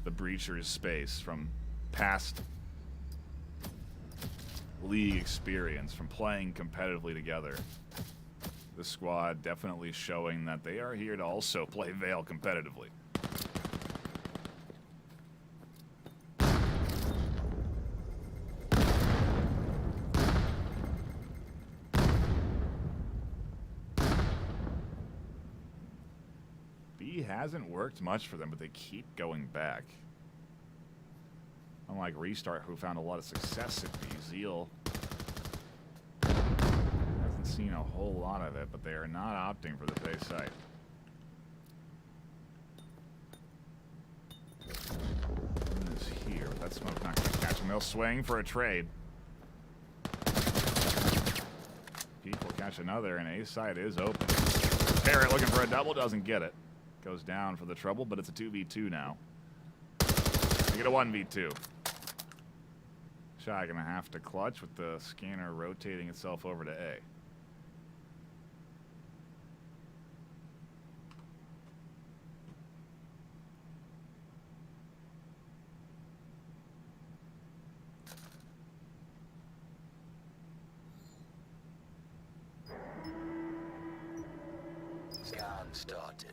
the Breachers space, from past league experience, from playing competitively together. The squad definitely showing that they are here to also play VAIL competitively. Hasn't worked much for them, but they keep going back. Unlike Restart, who found a lot of success at B, ZEAL hasn't seen a whole lot of it, but they are not opting for the base site. Is here, but that smoke not going to catch him. They'll swing for a trade. Peak will catch another, and A site is open. Parrot looking for a double, doesn't get it. Goes down for the trouble, but it's a 2v2 now. We get a 1v2. Shy gonna have to clutch with the scanner rotating itself over to A. Scan started.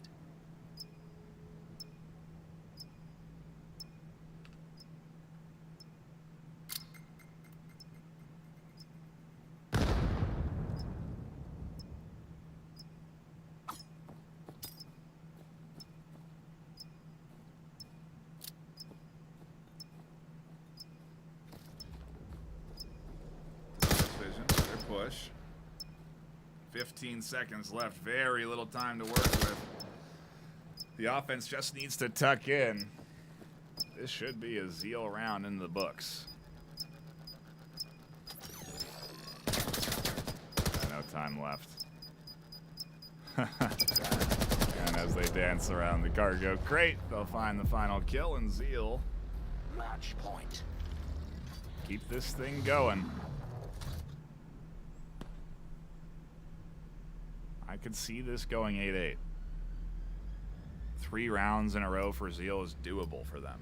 Push. 15 seconds left. Very little time to work with. The offense just needs to tuck in. This should be a ZEAL round in the books. No time left. And as they dance around the cargo crate, they'll find the final kill, and ZEAL Match point. Keep this thing going. I could see this going 8-8. 3 rounds in a row for ZEAL is doable for them.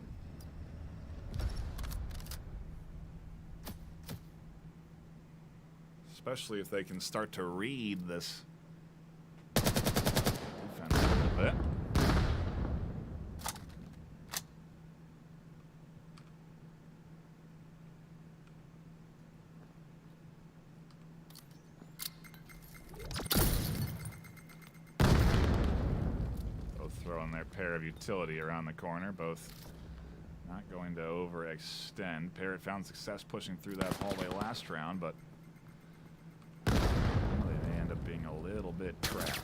Especially if they can start to read this defense a little bit. Throwing their pair of utility around the corner, both not going to overextend. Parrot found success pushing through that hallway last round, but they may end up being a little bit trapped.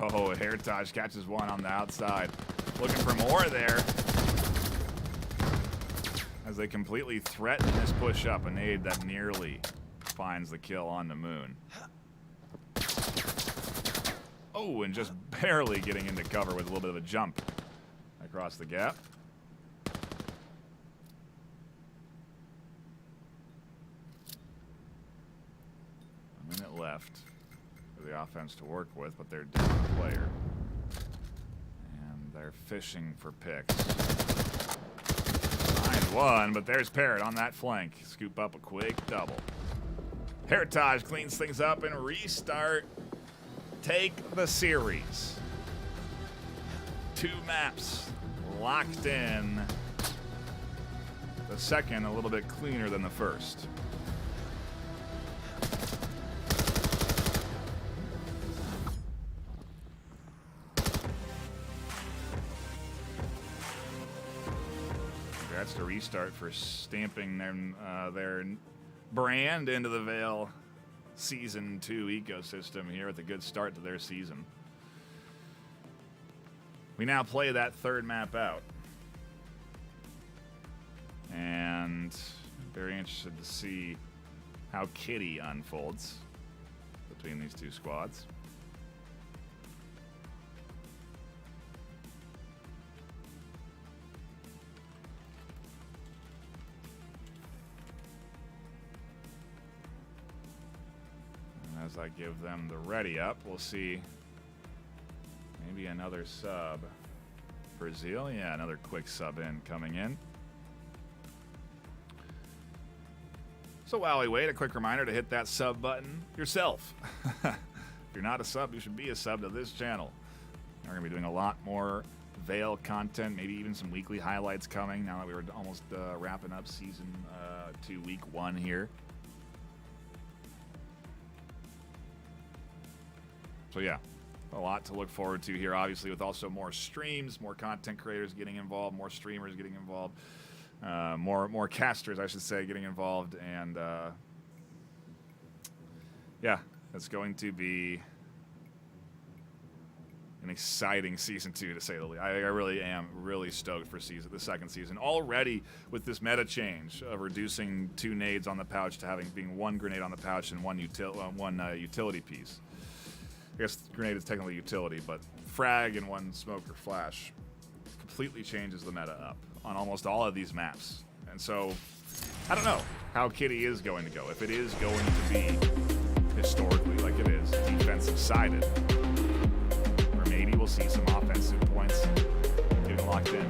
Oh, Heritage catches one on the outside. Looking for more there. As they completely threaten this push up, a nade that nearly finds the kill on the Moon. Oh, and just barely getting into cover with a little bit of a jump across the gap. A minute left for the offense to work with, but they're down a player. And they're fishing for picks. Find one, but there's Parrot on that flank. Scoop up a quick double. Heritage cleans things up and restart. Take the series. 2 maps locked in. The second a little bit cleaner than the first. Congrats to Restart for stamping their brand into the VAIL Season 2 ecosystem here with a good start to their season. We now play that 3rd map out. And very interested to see how Kitty unfolds between these 2 squads. As I give them the ready up, we'll see maybe another sub for ZEAL. Yeah, another quick sub in coming in. So while we wait, a quick reminder to hit that sub button yourself. If you're not a sub, you should be a sub to this channel. We're going to be doing a lot more VAIL content, maybe even some weekly highlights coming now that we were almost wrapping up Season 2, Week 1 here. So yeah, a lot to look forward to here, obviously, with also more streams, more content creators getting involved, more streamers getting involved, more casters, I should say, getting involved. And yeah, it's going to be an exciting Season 2, to say the least. I really am really stoked for the 2nd season. Already with this meta change of reducing 2 nades on the pouch to being 1 grenade on the pouch and one utility piece. I guess grenade is technically utility, but frag and 1 smoke or flash completely changes the meta up on almost all of these maps. And so, I don't know how Kitty is going to go. If it is going to be historically like it is, defensive sided, or maybe we'll see some offensive points getting locked in.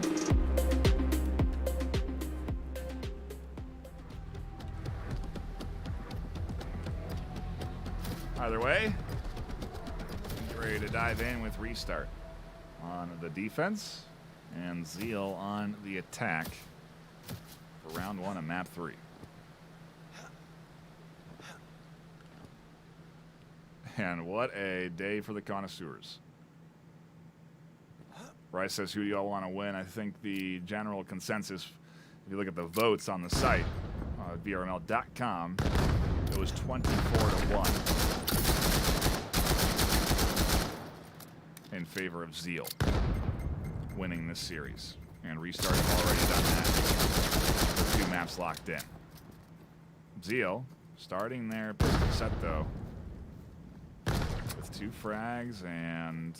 Either way, ready to dive in with Restart on the defense and ZEAL on the attack for round 1 of map 3. And what a day for the connoisseurs. Bryce says, who do y'all want to win? I think the general consensus, if you look at the votes on the site, VRML.com, it was 24-1. In favor of ZEAL winning this series. And Restart have already done that. With 2 maps locked in. ZEAL starting their pistol set, though, with 2 frags, and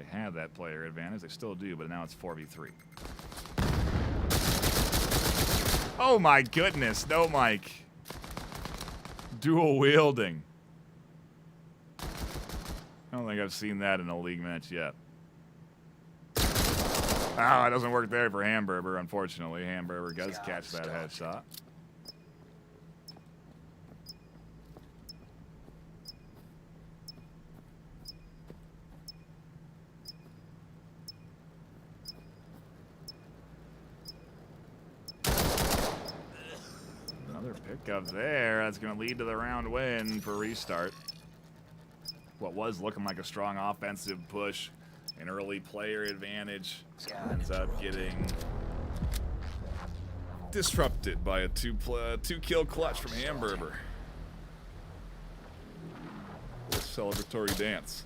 They had that player advantage. They still do, but now it's 4v3. Oh my goodness, no Mike. Dual wielding. I don't think I've seen that in a league match yet. Oh, it doesn't work there for Hamburger, unfortunately. Hamburger does catch that headshot. Another pickup there. That's going to lead to the round win for Restart. What was looking like a strong offensive push, an early player advantage, ends up getting disrupted by a two-kill clutch from Hamburger. A celebratory dance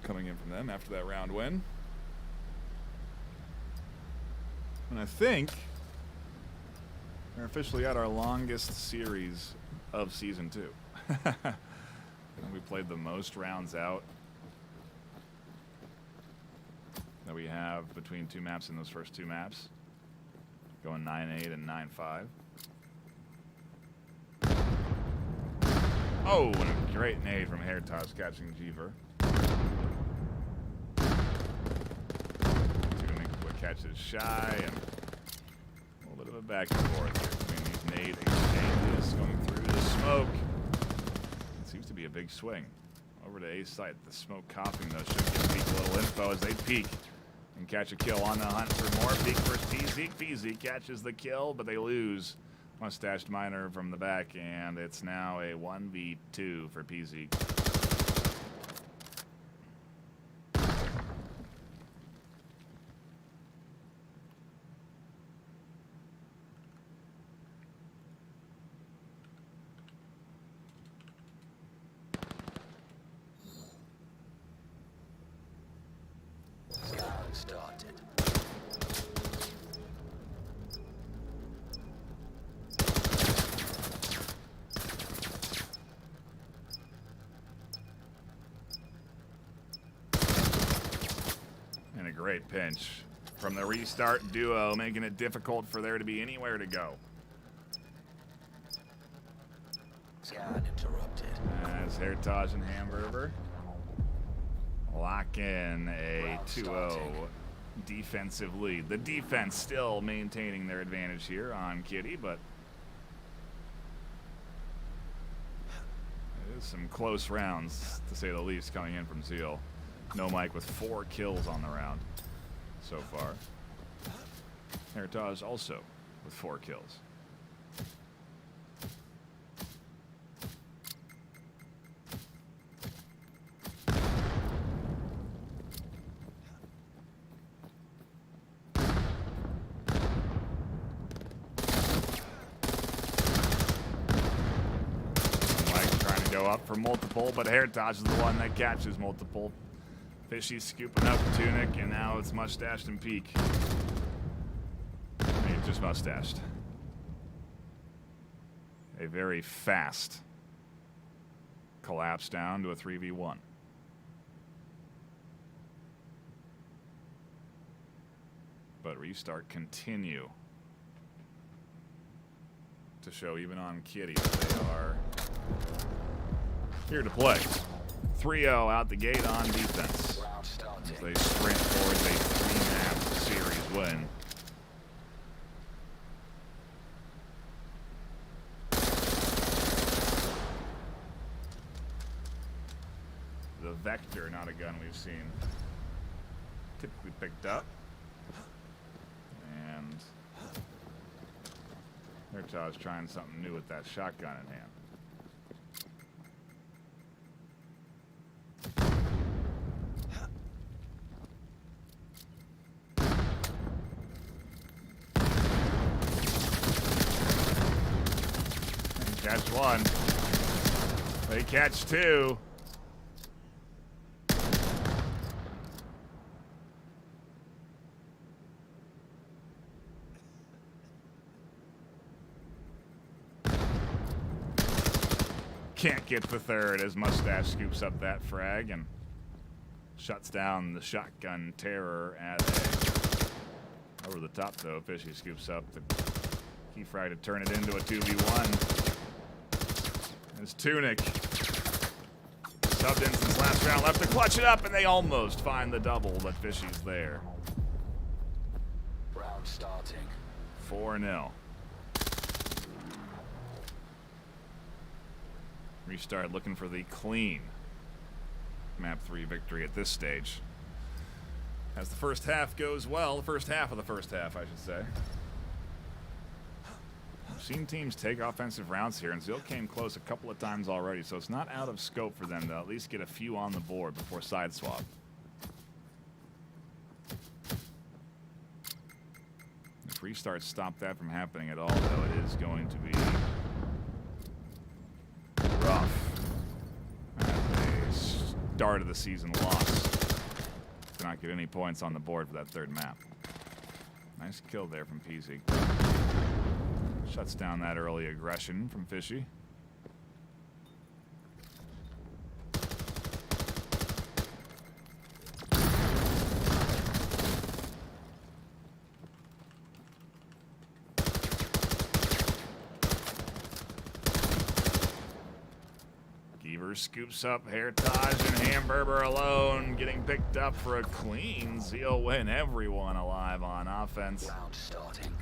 coming in from them after that round win. And I think we're officially at our longest series of Season 2. We played the most rounds out that we have between two maps in those first two maps. Going 9-8 and 9-5. Oh, and a great nade from Hertas catching Jeever. What catches Shy, and a little bit of a back and forth here between these nade exchanges going through the smoke. It seems to be a big swing. Over to A site. The smoke coughing, though, should give Peak a little info as they peek and catch a kill on the hunt for more. Peak versus PZ. PZ catches the kill, but they lose. Mustached Miner from the back, and it's now a 1v2 for PZ. Started. And a great pinch from the Restart duo, making it difficult for there to be anywhere to go. Scan interrupted. As Hertage and Hamburger lock in a 2-0 defensive lead. The defense still maintaining their advantage here on Kitty, but it is some close rounds, to say the least, coming in from ZEAL. No Mike with 4 kills on the round so far. Hertage also with 4 kills. Up for multiple, but Hertage is the one that catches multiple. Fishy scooping up Tunic, and now it's Mustached and Peak. Maybe just Mustached. A very fast collapse down to a 3v1. But Restart continue to show, even on Kitty, that they are here to play. 3-0 out the gate on defense as they sprint towards a 3-map series win. The Vector, not a gun we've seen typically picked up. And Hertage trying something new with that shotgun in hand. Catch one. They catch 2. Can't get the 3rd as Mustache scoops up that frag, and Shuts down the shotgun terror at A. Over the top, though, Fishy scoops up the key frag to turn it into a 2v1. As Tunic subbed in since last round, left to clutch it up, and they almost find the double, but Fishy's there. Round starting. 4-0. Restart looking for the clean map 3 victory at this stage. As the first half goes well, the first half of the first half, I should say. I've seen teams take offensive rounds here, and ZEAL came close a couple of times already, so it's not out of scope for them to at least get a few on the board before side swap. If Restart stop that from happening at all, though, it is going to be rough. At a start of the season loss. To not get any points on the board for that third map. Nice kill there from PZ. Shuts down that early aggression from Fishy. Scoops up Heritage and Hamburger alone, getting picked up for a clean ZEAL win. Everyone alive on offense. Round starting.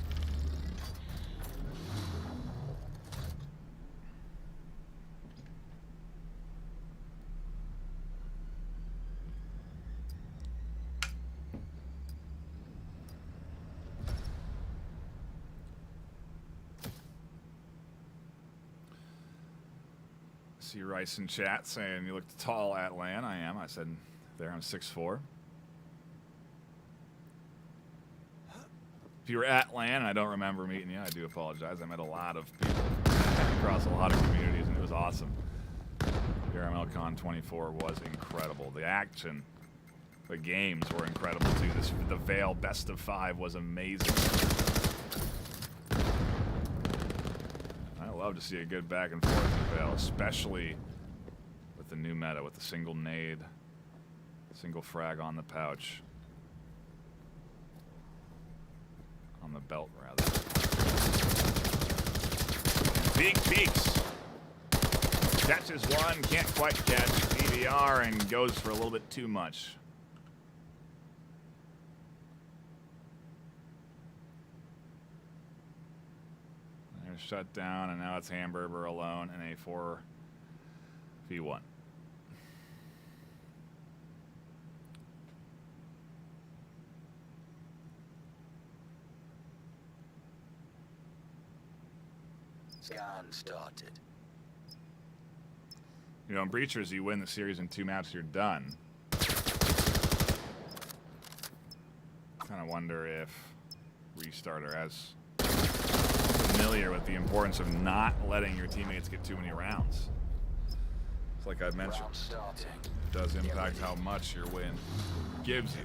See Rice in chat saying you look tall at LAN. I am. I said there I'm 6'4". If you were at LAN and I don't remember meeting you, I do apologize. I met a lot of people across a lot of communities, and it was awesome. VRML Con 24 was incredible. The action, the games were incredible too. The VAIL Best of 5 was amazing. Love to see a good back and forth in VAIL, especially with the new meta, with the single nade, single frag on the pouch. On the belt, rather. Big peaks. Catches one, can't quite catch DVR, and goes for a little bit too much. Shut down, and now it's Hamburger alone in a 4v1. Scan started. You know, in Breachers, you win the series in 2 maps, you're done. Kind of wonder if Restart are as familiar with the importance of not letting your teammates get too many rounds. It's like I mentioned, it does impact how much your win gives you.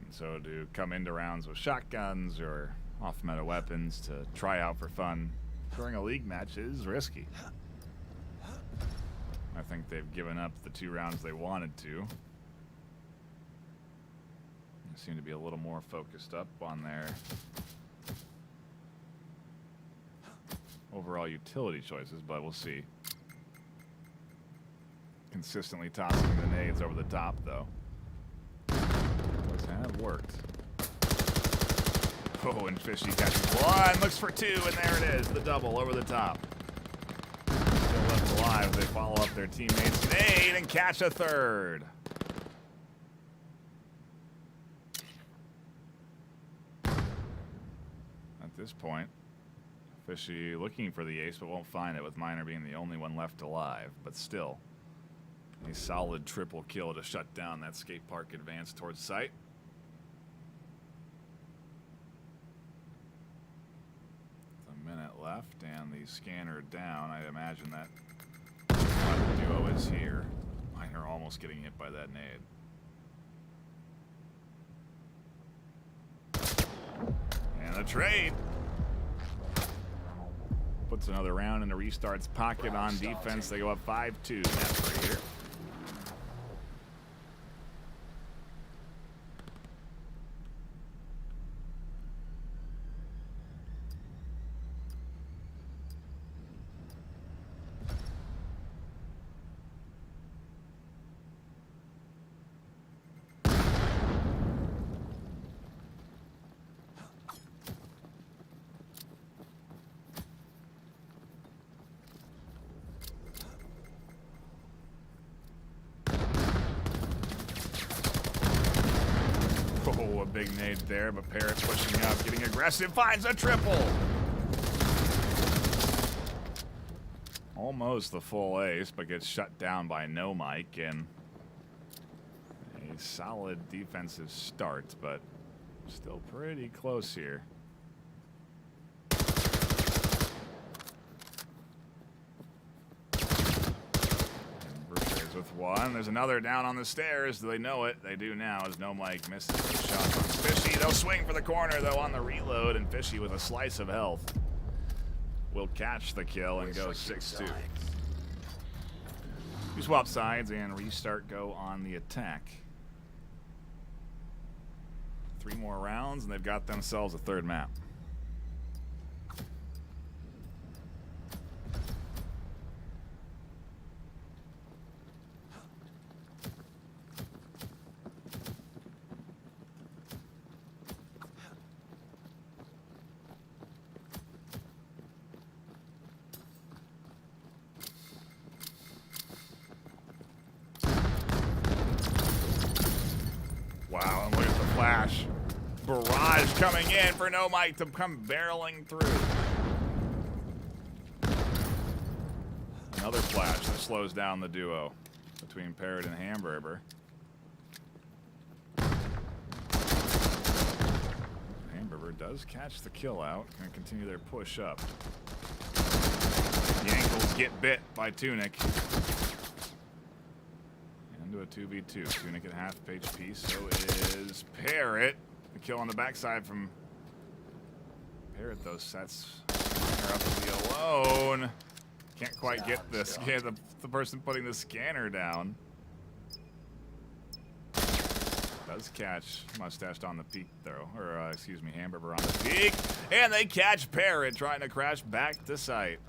And so to come into rounds with shotguns or off-meta weapons to try out for fun during a league match is risky. I think they've given up the 2 rounds they wanted to. They seem to be a little more focused up on their overall utility choices, but we'll see. Consistently tossing the nades over the top, though. Those have worked. Oh, and Fishy catches one, looks for 2, and there it is, the double over the top. Still left alive, they follow up their teammates' nade and catch a third. At this point, Fishy looking for the ace, but won't find it, with Miner being the only one left alive. But still, a solid triple kill to shut down that skate park advance towards site. A minute left, and the scanner down. I imagine that duo is here. Miner almost getting hit by that nade. And the trade puts another round into Restart's pocket on defense. They go up 5-2. That's right here. big nade there, but Parrot pushing up, getting aggressive, finds a triple. Almost the full ace, but gets shut down by No Mike, and a solid defensive start, but still pretty close here. With one. There's another down on the stairs. Do they know it? They do now as No Mike misses the shot on Fishy. They'll swing for the corner, though, on the reload, and Fishy with a slice of health will catch the kill and go 6-2. We swap sides and Restart go on the attack. 3 more rounds, and they've got themselves a third map. Wow, and look at the flash. Barrage coming in for No Mike to come barreling through. Another flash that slows down the duo between Parrot and Hamburger. Hamburger does catch the kill out and continue their push up. The ankles get bit by Tunic. Into a 2v2. Tunic at half HP, so is Parrot. The kill on the backside from Parrot, though, sets her up to be alone. Can't quite get the person putting the scanner down. Does catch Mustached on the peak, though. Or, excuse me, Hamburger on the peak. And they catch Parrot trying to crash back to site.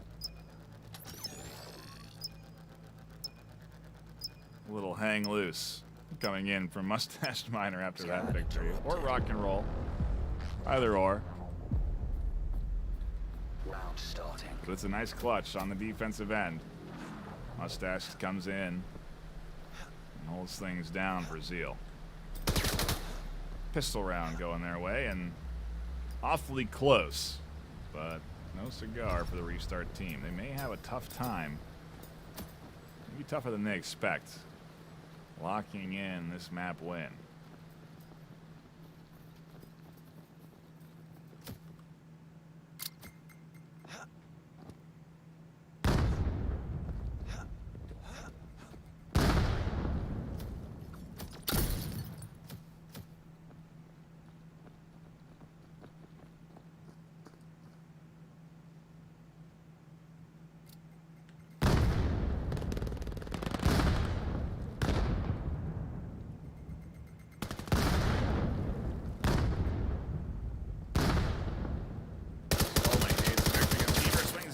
A little hang loose coming in from Mustached Miner after that victory. Or Rock and Roll. Either or. Round starting. But it's a nice clutch on the defensive end. Mustached comes in and holds things down for ZEAL. Pistol round going their way, and awfully close. But no cigar for the Restart team. They may have a tough time. Maybe tougher than they expect. Locking in this map win.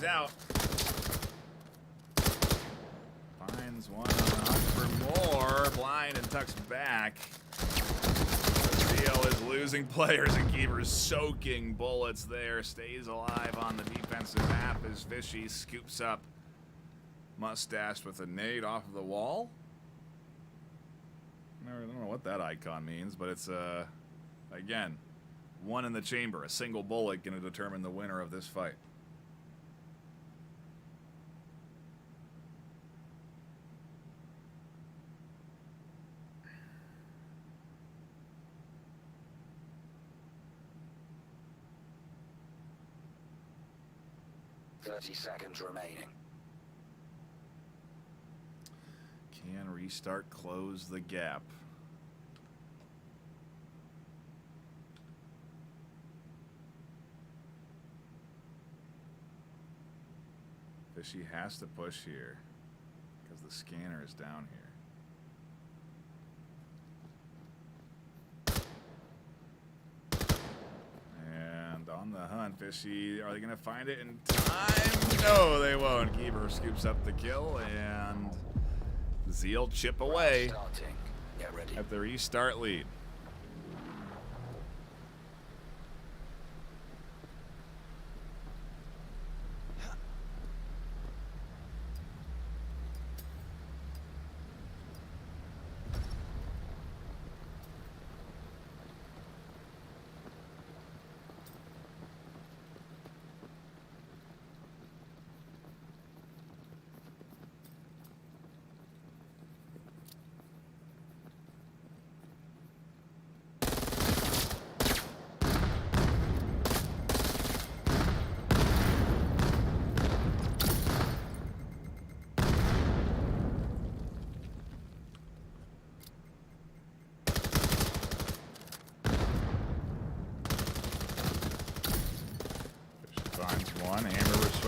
Out. Finds one up for more. Blind and tucks back. ZEAL is losing players and Keeper's soaking bullets there. Stays alive on the defensive map as Fishy scoops up Mustached with a nade off of the wall. I don't know what that icon means, but it's again, one in the chamber. A single bullet going to determine the winner of this fight. Seconds remaining. Can Restart close the gap? Fishy has to push here because the scanner is down here. On the hunt, Fishy. Are they going to find it in time? No, they won't. Keeper scoops up the kill, and ZEAL chip away at the Restart lead.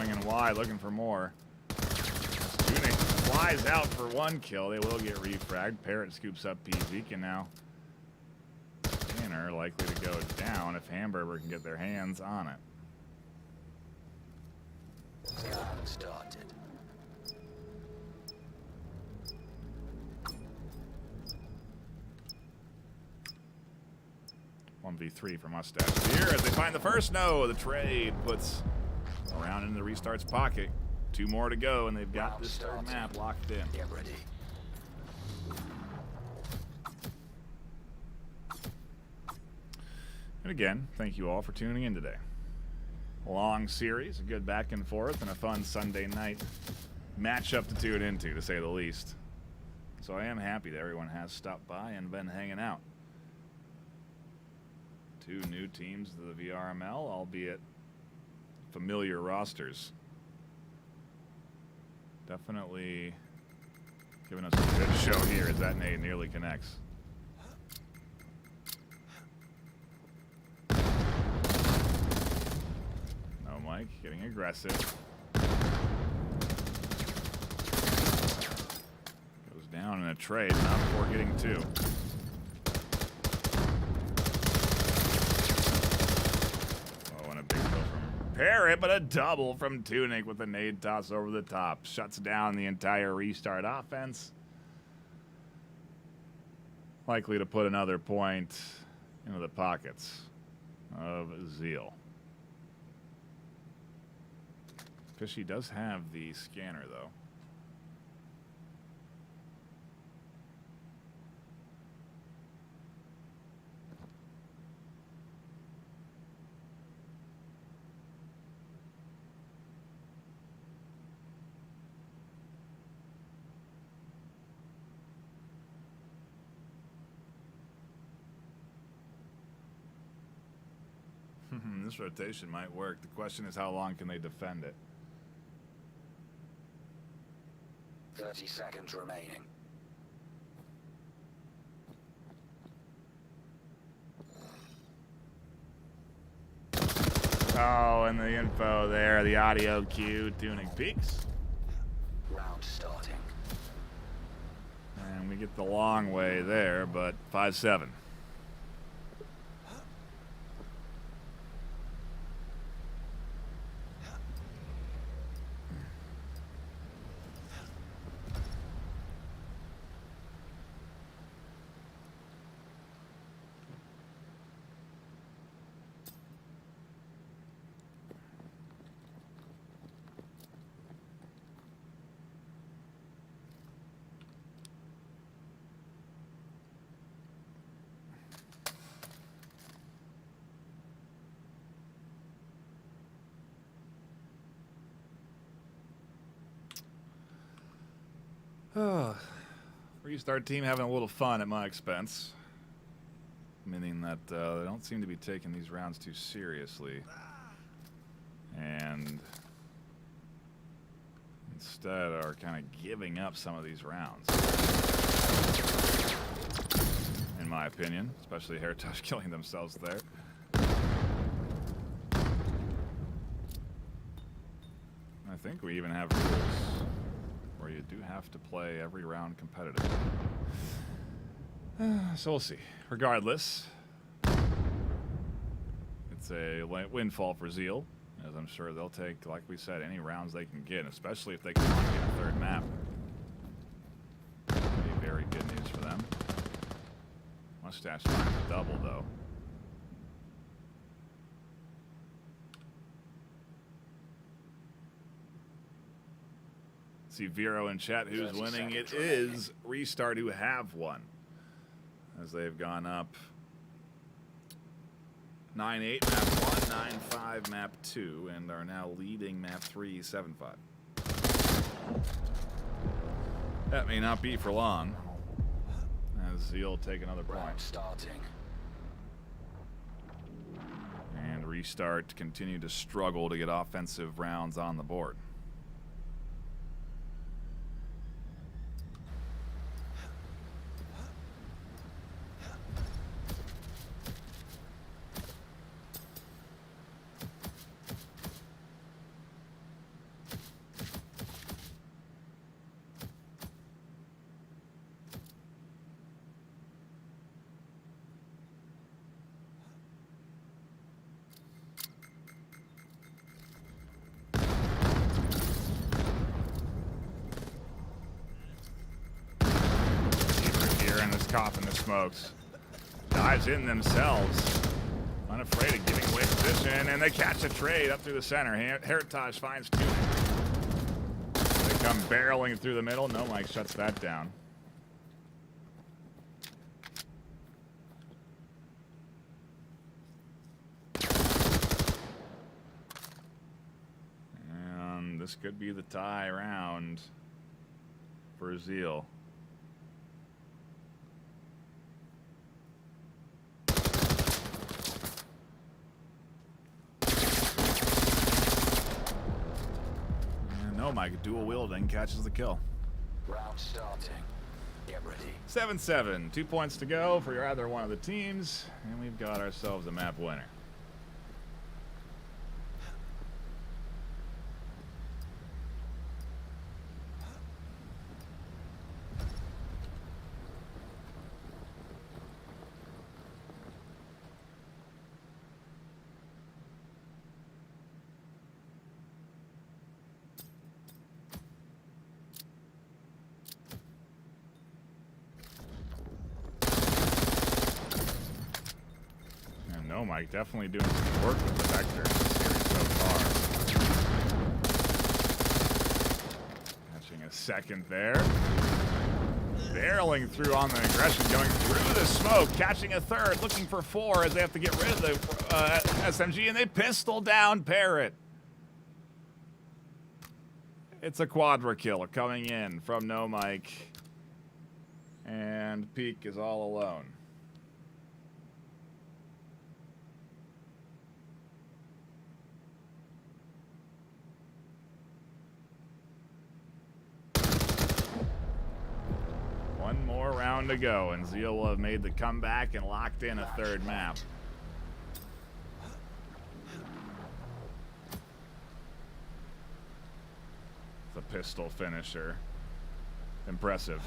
swinging wide, looking for more. Suna flies out for 1 kill. They will get refragged. Parrot scoops up PZ, and now Banner likely to go down if Hamburger can get their hands on it. Round started. 1v3 for Mustache here as they find the first. No, the trade puts a round into the Restart's pocket. 2 more to go, and they've got this third map locked in. Get ready. And again, thank you all for tuning in today. A long series, a good back and forth, and a fun Sunday night matchup to tune into, to say the least. So I am happy that everyone has stopped by and been hanging out. 2 new teams to the VRML, albeit familiar rosters. Definitely giving us a good show here as that nade nearly connects. No, Mike, getting aggressive. Goes down in a trade, not before getting 2. Parrot, but a double from Tunic with a nade toss over the top. Shuts down the entire Restart offense. Likely to put another point into the pockets of ZEAL. Fishy does have the scanner, though. This rotation might work. The question is, how long can they defend it? 30 seconds remaining. Oh, and the info there, the audio cue, Tuning peaks. Round starting. And we get the long way there, but 5-7. Restart team having a little fun at my expense. Meaning that they don't seem to be taking these rounds too seriously. And instead are kind of giving up some of these rounds. In my opinion. Especially Heritage killing themselves there. I think we even have rules where you do have to play every round competitively. So we'll see. Regardless, it's a windfall for ZEAL, as I'm sure they'll take, like we said, any rounds they can get, especially if they can get a third map. That'd be very good news for them. Mustache finds a double, though. See Vero in chat who's winning. It is Restart who have won, as they've gone up 9-8 map 1, 9-5 map 2, and are now leading map 3 7-5. That may not be for long, as ZEAL take another point. Starting. And Restart continue to struggle to get offensive rounds on the board. Just coughing the smokes. Dives in themselves. Unafraid of giving away position, and they catch a trade up through the center. Heritage finds two. They come barreling through the middle. No Mike shuts that down. And this could be the tie round for ZEAL. No, Mike, dual wielding catches the kill. Round starting. Get ready. 7-7. 2 points to go for either one of the teams, and we've got ourselves a map winner. No, Mike, definitely doing some work with the Vector in this series so far. Catching a second there. Barreling through on the aggression, going through the smoke, catching a third, looking for 4 as they have to get rid of the SMG, and they pistol down Parrot. It's a quadra kill coming in from No Mike, and Peak is all alone. One more round to go, and ZEAL will have made the comeback and locked in a third map. The pistol finisher. Impressive.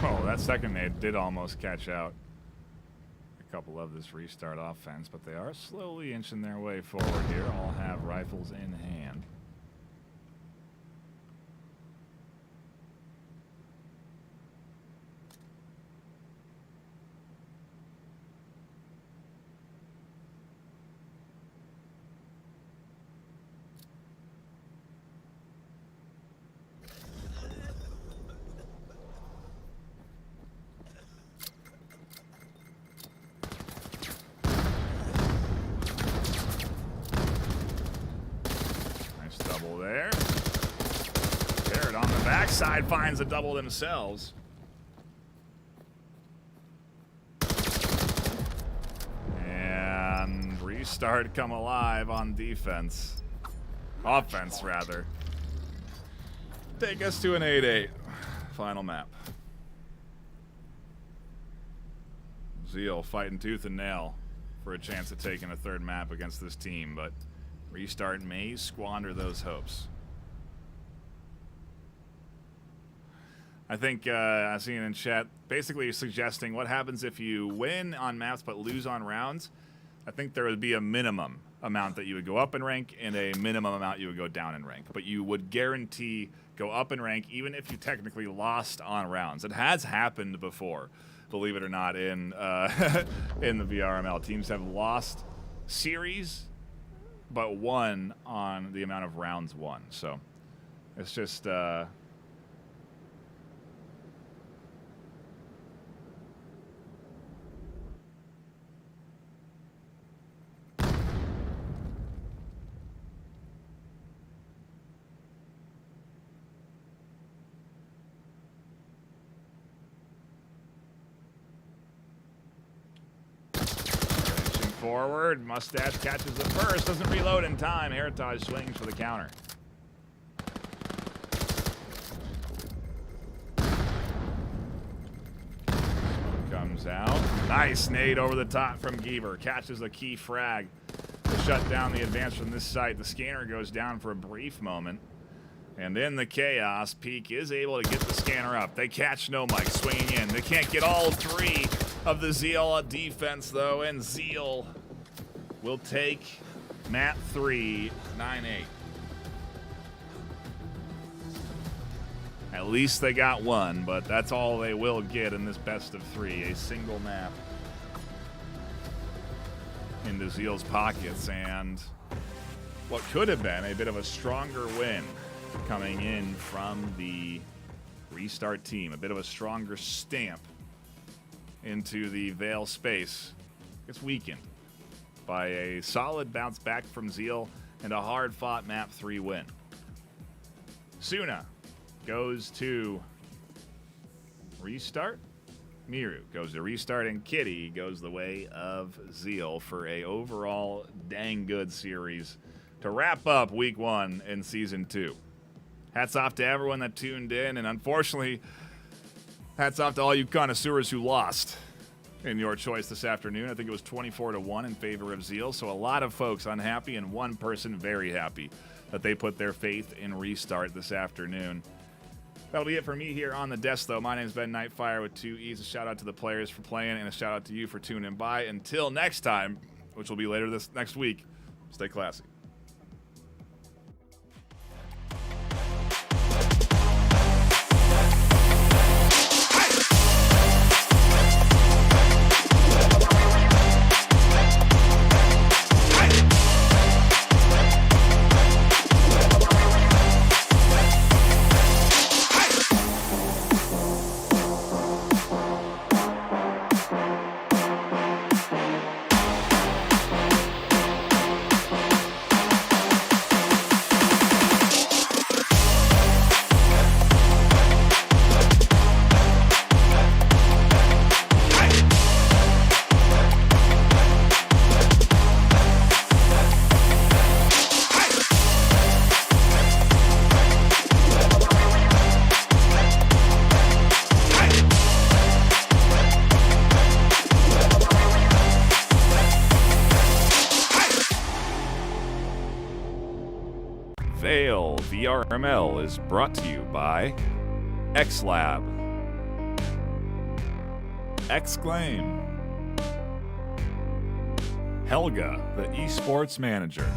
Oh, that second nade did almost catch out a couple of this restart offense, but they are slowly inching their way forward here. All have rifles in hand. There. Barrett on the backside finds a double themselves. And Restart come alive on defense. Offense, rather. Take us to an 8-8. Final map. ZEAL fighting tooth and nail for a chance at taking a third map against this team, but Restart may squander those hopes. I think I've seen in chat basically suggesting what happens if you win on maps but lose on rounds. I think there would be a minimum amount that you would go up in rank and a minimum amount you would go down in rank. But you would guarantee go up in rank even if you technically lost on rounds. It has happened before, believe it or not, in in the VRML. Teams have lost series but won on the amount of rounds won. So it's just forward. Mustache catches the first. Doesn't reload in time. Heritage swings for the counter. Comes out. Nice nade over the top from Geaver. Catches the key frag to shut down the advance from this site. The scanner goes down for a brief moment. And in the chaos, Peak is able to get the scanner up. They catch No Mike swinging in. They can't get all three of the ZEAL defense, though, and ZEAL will take map 3, 9-8. At least they got one, but that's all they will get in this best of 3, a single map into ZEAL's pockets, and what could have been a bit of a stronger win coming in from the Restart team. A bit of a stronger stamp into the VAIL space. It's weakened by a solid bounce back from ZEAL and a hard-fought map 3 win. Suna goes to Restart. Miru goes to Restart, and Kitty goes the way of ZEAL for a overall dang good series to wrap up week 1 in season 2. Hats off to everyone that tuned in, and unfortunately, hats off to all you connoisseurs who lost in your choice this afternoon. I think it was 24-1 in favor of ZEAL, so a lot of folks unhappy and one person very happy that they put their faith in Restart this afternoon. That'll be it for me here on the desk, though. My name's Ben Nightfire with 2 E's. A shout out to the players for playing, and a shout out to you for tuning by. Until next time, which will be later this next week, stay classy. VAIL VRML is brought to you by XLab, Exclaim, Helga, the esports manager,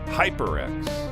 HyperX,